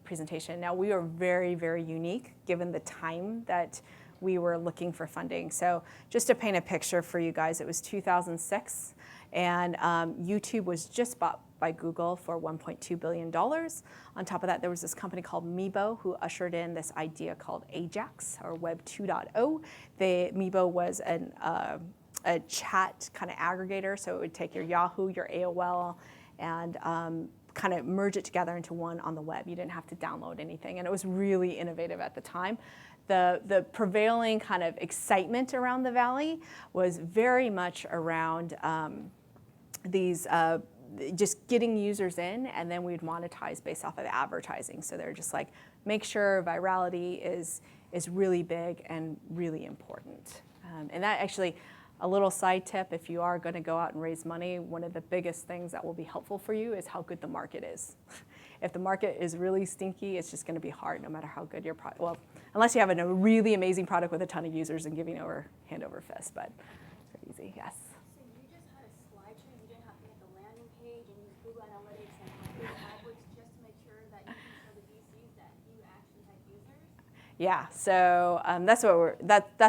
presentation. Now, we are very, very unique given the time that we were looking for funding. So just to paint a picture for you guys, it was 2006, and YouTube was just bought by Google for $1.2 billion. On top of that, there was this company called Meebo who ushered in this idea called Ajax, or Web 2.0. Meebo was a chat kind of aggregator, so it would take your Yahoo, your AOL, and kind of merge it together into one on the web. You didn't have to download anything, and it was really innovative at the time. The prevailing kind of excitement around the Valley was very much around these just getting users in, and then we'd monetize based off of advertising. So they're just like, make sure virality is really big and really important. And that actually, a little side tip, if you are going to go out and raise money, one of the biggest things that will be helpful for you is how good the market is. If the market is really stinky, it's just going to be hard no matter how good your product, well, unless you have a really amazing product with a ton of users and giving hand over fist, but it's pretty easy, yes. So you just had a slideshow, you didn't have to hit the landing page and use Google Analytics and Google AdWords just to make sure that you can show the VCs that you actually had users? Yeah, so that's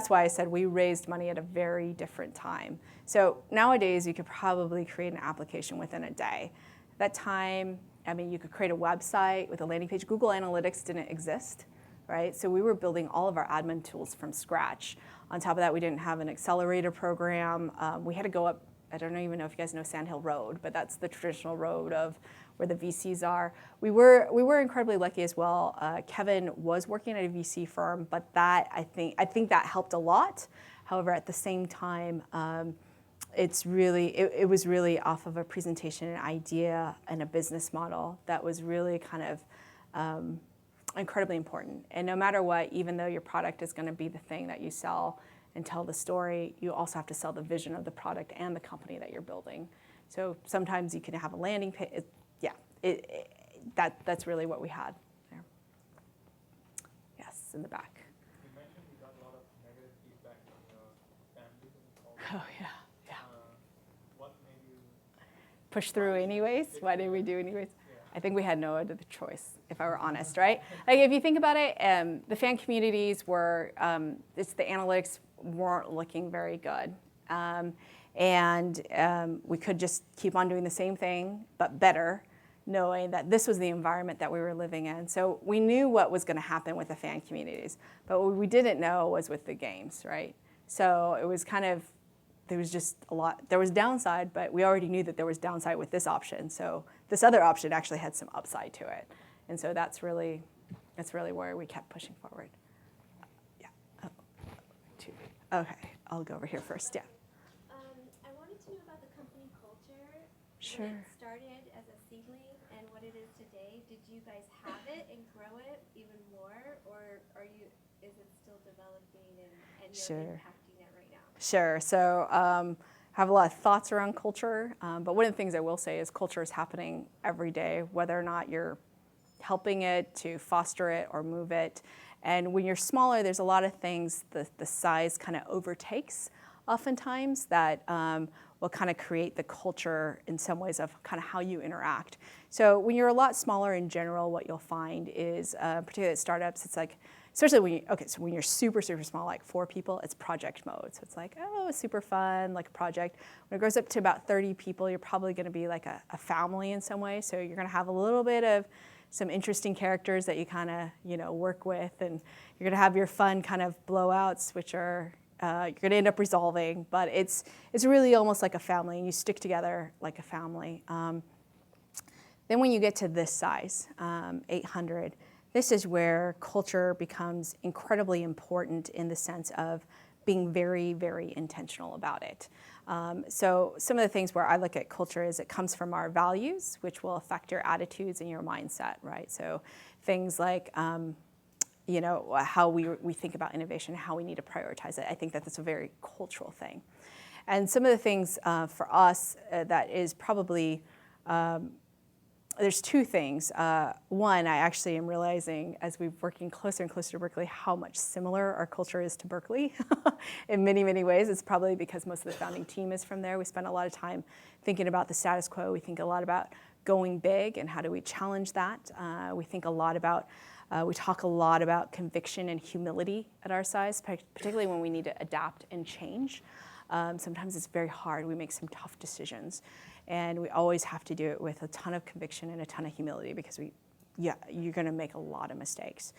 why I said we raised money at a very different time. So nowadays you could probably create an application within a day. At that time, I mean, you could create a website with a landing page. Google Analytics didn't exist, right? So we were building all of our admin tools from scratch. On top of that, we didn't have an accelerator program. We had to go up, I don't even know if you guys know Sand Hill Road, but that's the traditional road of where the VCs are. We were incredibly lucky as well. Kevin was working at a VC firm, but that I think that helped a lot. However, at the same time, it was really off of a presentation, an idea, and a business model that was really kind of incredibly important. And no matter what, even though your product is going to be the thing that you sell and tell the story, you also have to sell the vision of the product and the company that you're building. So sometimes you can have a landing page. That's really what we had there. Yes, in the back. You mentioned you got a lot of negative feedback from your family and Oh, yeah. What made you Push through anyways? Why did we do anyways? Yeah. I think we had no other choice, if I were honest, right? Like, if you think about it, the fan communities were, the analytics weren't looking very good. And we could just keep on doing the same thing, but better, knowing that this was the environment that we were living in. So we knew what was going to happen with the fan communities, but what we didn't know was with the games, right? So it was kind of, there was just a lot, there was downside, but we already knew that there was downside with this option. So this other option actually had some upside to it. And so that's really where we kept pushing forward. Yeah. Okay, I'll go over here first, yeah. I wanted to know about the company culture. Sure. When it started as a seedling and what it is today. Did you guys have it and grow it even more, or is it still developing and you're Sure. impacting it right now? Sure. So I have a lot of thoughts around culture, but one of the things I will say is culture is happening every day, whether or not you're helping it to foster it or move it. And when you're smaller, there's a lot of things the size kind of overtakes oftentimes that will kind of create the culture in some ways of kind of how you interact. So when you're a lot smaller in general, what you'll find is, particularly at startups, it's like, especially when you're super, super small, like 4 people, it's project mode. So it's like, oh, it's super fun, like a project. When it goes up to about 30 people, you're probably going to be like a family in some way. So you're going to have a little bit of some interesting characters that you kind of, work with, and you're going to have your fun kind of blowouts, which are you're going to end up resolving. But it's really almost like a family, and you stick together like a family. Then when you get to this size, 800. This is where culture becomes incredibly important in the sense of being very, very intentional about it. So some of the things where I look at culture is it comes from our values, which will affect your attitudes and your mindset, right? So things like, how we think about innovation, how we need to prioritize it. I think that that's a very cultural thing. And some of the things for us that is probably, there's two things. One, I actually am realizing as we're working closer and closer to Berkeley how much similar our culture is to Berkeley in many, many ways. It's probably because most of the founding team is from there. We spend a lot of time thinking about the status quo. We think a lot about going big and how do we challenge that. We think a lot about, we talk a lot about conviction and humility at our size, particularly when we need to adapt and change. Sometimes it's very hard. We make some tough decisions. And we always have to do it with a ton of conviction and a ton of humility because you're going to make a lot of mistakes.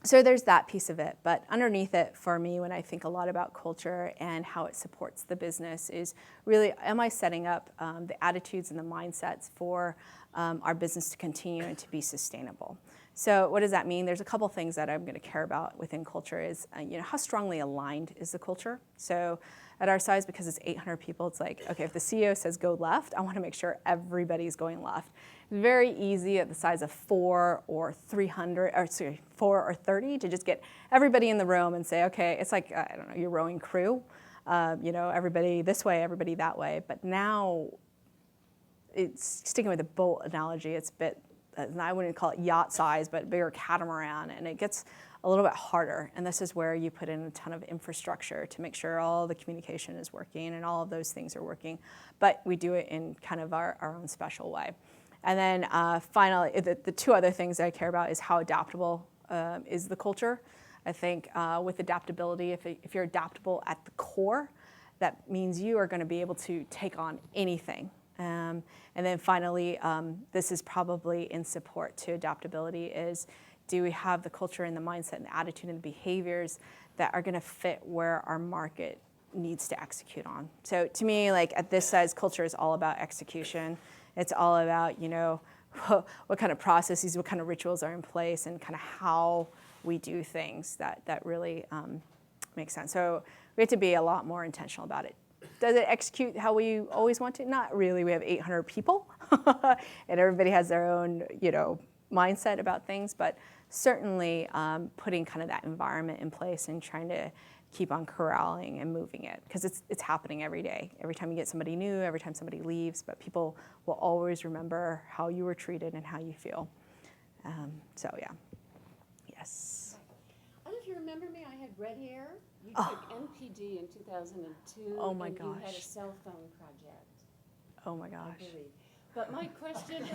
So there's that piece of it. But underneath it, for me, when I think a lot about culture and how it supports the business is really, am I setting up the attitudes and the mindsets for our business to continue and to be sustainable? So what does that mean? There's a couple things that I'm going to care about within culture is, how strongly aligned is the culture? So at our size, because it's 800 people, it's like, okay, if the CEO says go left, I want to make sure everybody's going left. It's very easy at the size of 4 or 30 to just get everybody in the room and say, okay, it's like, I don't know, your rowing crew, everybody this way, everybody that way. But now, it's sticking with the boat analogy, it's a bit, and I wouldn't call it yacht size, but bigger catamaran, and it gets a little bit harder. And this is where you put in a ton of infrastructure to make sure all the communication is working and all of those things are working. But we do it in kind of our own special way. And then finally, the two other things that I care about is how adaptable is the culture. I think with adaptability, if you're adaptable at the core, that means you are going to be able to take on anything. And then finally, this is probably in support to adaptability is, do we have the culture and the mindset and the attitude and the behaviors that are going to fit where our market needs to execute on? So to me, like at this size, culture is all about execution. It's all about, what kind of processes, what kind of rituals are in place and kind of how we do things that really makes sense. So we have to be a lot more intentional about it. Does it execute how we always want to? Not really. We have 800 people, and everybody has their own, mindset about things. But certainly, putting kind of that environment in place and trying to keep on corralling and moving it, because it's happening every day. Every time you get somebody new, every time somebody leaves, but people will always remember how you were treated and how you feel. So yeah, yes. I don't know if you remember me. I had red hair. You took NPD in 2002. Oh my and gosh. You had a cell phone project. Oh my I gosh. believe. But my question is,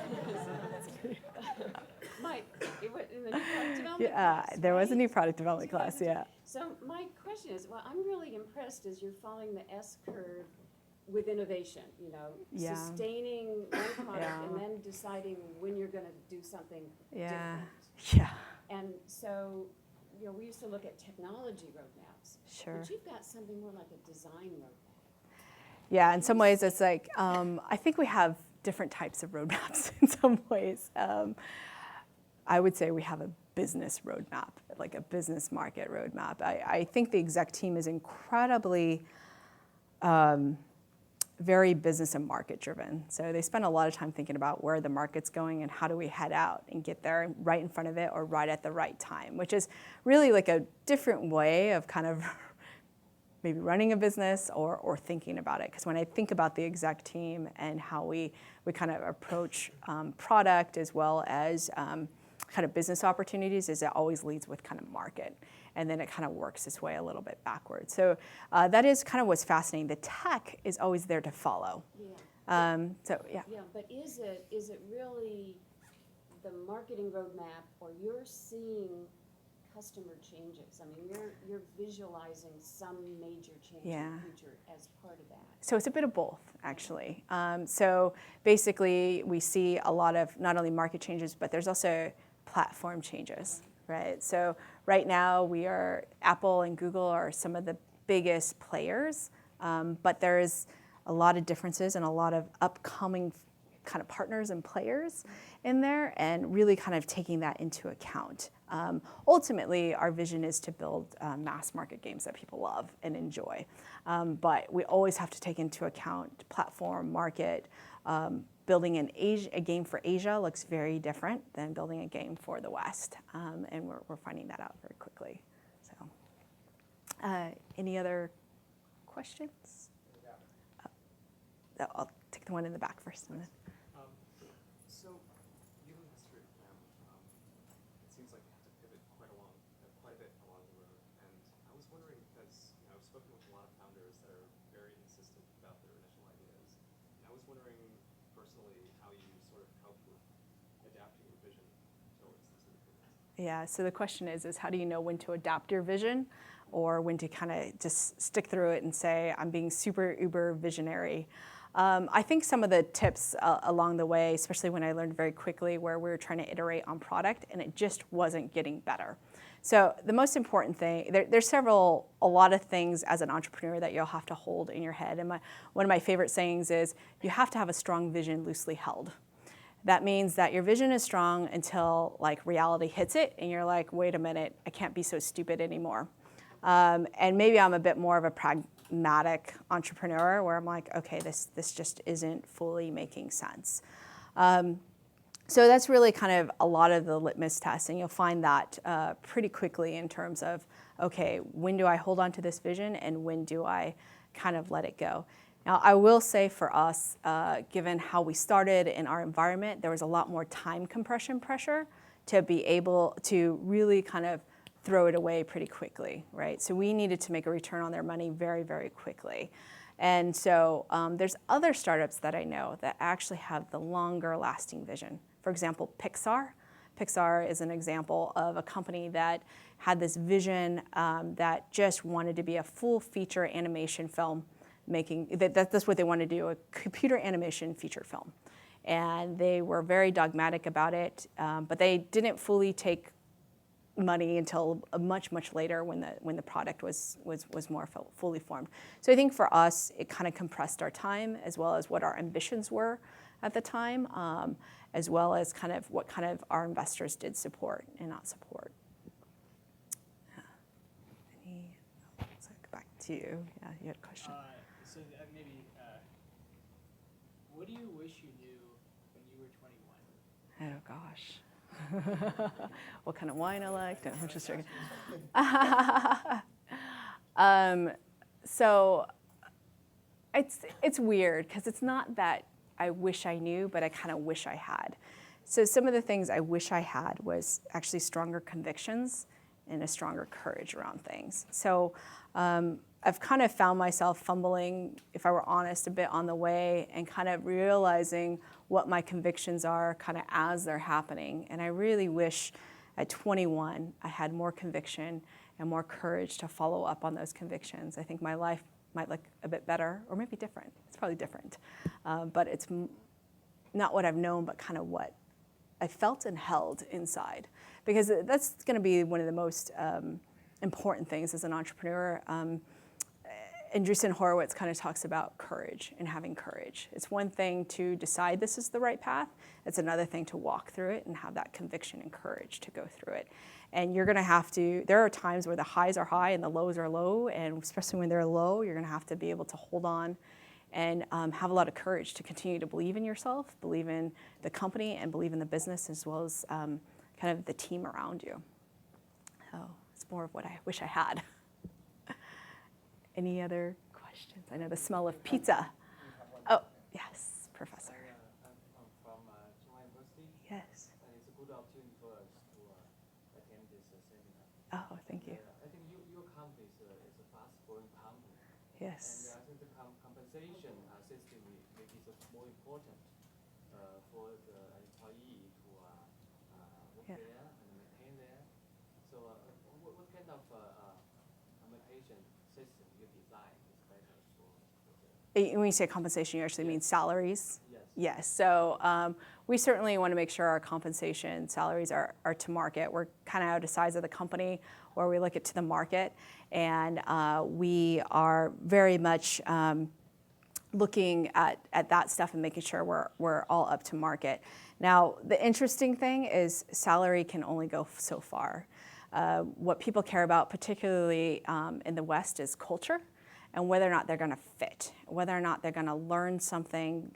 in the new product development class, There was a right? new product development class, yeah. So my question is, well, I'm really impressed as you're following the S curve with innovation, Yeah. sustaining one product Yeah. and then deciding when you're going to do something Yeah. different. Yeah. And so, we used to look at technology roadmaps. Sure. But you've got something more like a design roadmap. Yeah, in some ways it's like, I think we have different types of roadmaps in some ways. I would say we have a business roadmap, like a business market roadmap. I think the exec team is incredibly very business and market driven. So they spend a lot of time thinking about where the market's going and how do we head out and get there right in front of it or right at the right time, which is really like a different way of kind of maybe running a business or thinking about it. Because when I think about the exec team and how we kind of approach product as well as kind of business opportunities, is it always leads with kind of market. And then it kind of works its way a little bit backwards. So that is kind of what's fascinating. The tech is always there to follow. Yeah. Yeah. Yeah, but is it really the marketing roadmap, or you're seeing customer changes? I mean, you're visualizing some major change in the future as part of that. So it's a bit of both, actually. So basically, we see a lot of not only market changes, but there's also platform changes, right? So right now, Apple and Google are some of the biggest players, but there's a lot of differences and a lot of upcoming kind of partners and players in there, and really kind of taking that into account. Ultimately, our vision is to build mass market games that people love and enjoy. But we always have to take into account platform, market. Building a game for Asia looks very different than building a game for the West. And we're finding that out very quickly. So, any other questions? I'll take the one in the back first. And then. So, given the history of Kabam, it seems like you have to pivot quite a bit along the road. And I was wondering, because I've spoken with a lot of founders that are very insistent about their initial ideas. And I was wondering personally how you sort of help with adapting your vision towards this new pivot. Yeah. So the question is how do you know when to adapt your vision, or when to kind of just stick through it and say I'm being super uber visionary? I think some of the tips along the way, especially when I learned very quickly where we were trying to iterate on product and it just wasn't getting better. So the most important thing, there's a lot of things as an entrepreneur that you'll have to hold in your head. And one of my favorite sayings is you have to have a strong vision loosely held. That means that your vision is strong until like reality hits it and you're like, wait a minute, I can't be so stupid anymore. And maybe I'm a bit more of a pragmatic entrepreneur where I'm like, okay, this just isn't fully making sense. So that's really kind of a lot of the litmus test, and you'll find that pretty quickly in terms of, okay, when do I hold on to this vision and when do I kind of let it go? Now, I will say for us, given how we started in our environment, there was a lot more time compression pressure to be able to really kind of throw it away pretty quickly, right? So we needed to make a return on their money very, very quickly. And so there's other startups that I know that actually have the longer lasting vision. For example, Pixar. Pixar is an example of a company that had this vision that just wanted to be a full feature animation film that's what they wanted to do, a computer animation feature film. And they were very dogmatic about it, but they didn't fully take money until much, much later when the product was more fully formed. So I think for us, it kind of compressed our time as well as what our ambitions were at the time, as well as kind of what kind of our investors did support and not support. Let's go back to you. Yeah, you had a question. So maybe, what do you wish you knew when you were 21? Oh gosh. What kind of wine I liked? No, I'm just joking. So it's weird because it's not that I wish I knew, but I kind of wish I had. So some of the things I wish I had was actually stronger convictions and a stronger courage around things. So I've kind of found myself fumbling, if I were honest, a bit on the way and kind of realizing what my convictions are kind of as they're happening. And I really wish at 21 I had more conviction and more courage to follow up on those convictions. I think my life might look a bit better, or maybe different. It's probably different. But it's not what I've known, but kind of what I felt and held inside. Because that's going to be one of the most important things as an entrepreneur. Andreessen Horowitz kind of talks about courage and having courage. It's one thing to decide this is the right path. It's another thing to walk through it and have that conviction and courage to go through it. And you're going to have to, there are times where the highs are high and the lows are low, and especially when they're low, you're going to have to be able to hold on and have a lot of courage to continue to believe in yourself, believe in the company, and believe in the business, as well as kind of the team around you. So it's more of what I wish I had. Any other questions? I know the smell of pizza. Oh, yes, Professor. I'm from Tsinghua University. Yes. And it's a good opportunity for us to attend this seminar. Oh, thank you. I think your company is a fast-growing company. Yes. And I think the compensation system maybe is more important for the employee to work there and maintain there. So what kind of compensation system you design is better for the... When you say compensation, you actually mean salaries? Yes. Yes. So we certainly want to make sure our compensation salaries are to market. We're kind of out of size of the company where we look at to the market, and we are very much looking at that stuff and making sure we're all up to market. Now, the interesting thing is salary can only go so far. What people care about, particularly in the West, is culture and whether or not they're going to fit, whether or not they're going to learn something.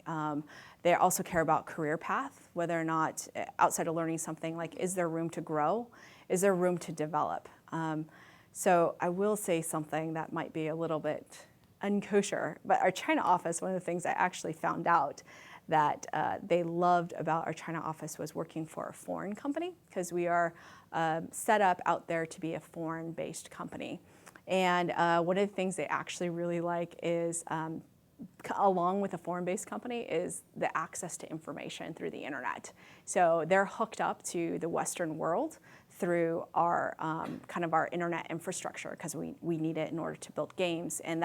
They also care about career path, whether or not outside of learning something, like, is there room to grow? Is there room to develop? So I will say something that might be a little bit unkosher, but our China office, one of the things I actually found out that they loved about our China office was working for a foreign company, because we are set up out there to be a foreign-based company. And one of the things they actually really like is, along with a foreign-based company, is the access to information through the internet. So they're hooked up to the Western world through our kind of our internet infrastructure, because we need it in order to build games. And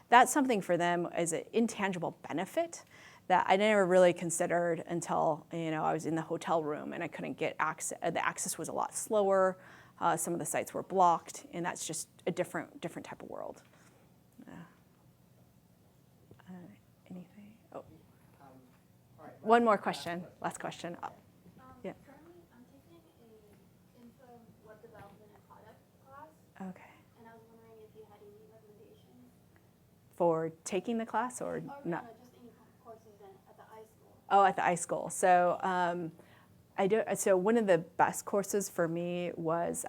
that's something for them as an intangible benefit that I never really considered until, I was in the hotel room and I couldn't get access. The access was a lot slower. Some of the sites were blocked, and that's just a different type of world. Anything? Oh. All right, One more question. Last question. Yeah. Currently, I'm taking a info web development and product class, Okay. and I was wondering if you had any recommendations. For taking the class or Or not? no, just any courses at the iSchool. Oh, at the iSchool. So so one of the best courses for me was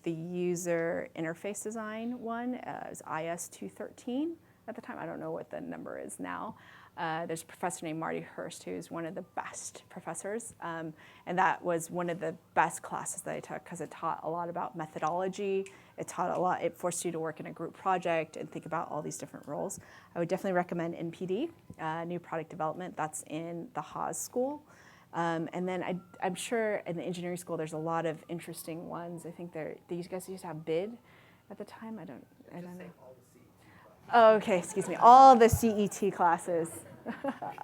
the user interface design one. It was IS 213 at the time. I don't know what the number is now. There's a professor named Marty Hurst, who's one of the best professors. And that was one of the best classes that I took, because it taught a lot about methodology. It taught a lot. It forced you to work in a group project and think about all these different roles. I would definitely recommend NPD, New Product Development. That's in the Haas School. And then I'm sure in the engineering school, there's a lot of interesting ones. I think these guys used to have BID at the time. I don't know. Oh, okay, excuse me. All the CET classes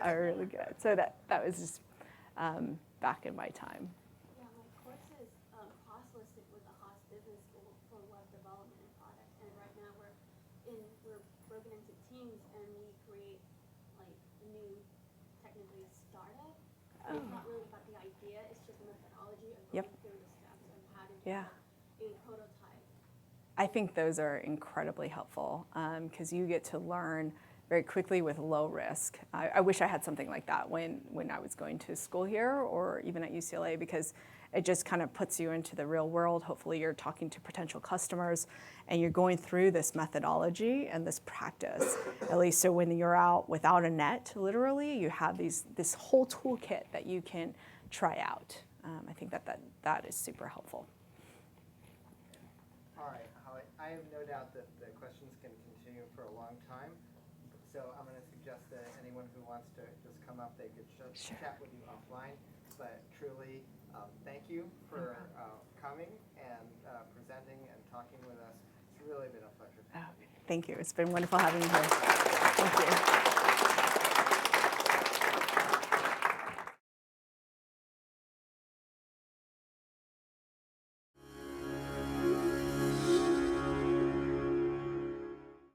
are really good. So that was just back in my time. Yeah, my course is cross-listed with the Haas Business School for web development and product. And right now we're broken into teams, and we create like a new, technically a startup. It's not really about the idea, it's just methodology of going through the steps of how to do a prototype. I think those are incredibly helpful, because you get to learn very quickly with low risk. I wish I had something like that when I was going to school here or even at UCLA, because it just kind of puts you into the real world. Hopefully you're talking to potential customers and you're going through this methodology and this practice, at least so when you're out without a net, literally, you have this whole toolkit that you can try out. I think that is super helpful. All right, Holly, I have no doubt that the questions can continue for a long time. So I'm going to suggest that anyone who wants to just come up, they could chat with you offline. But truly, thank you for coming and presenting and talking with us. It's really been a pleasure. Thank you. It's been wonderful having you here. Thank you.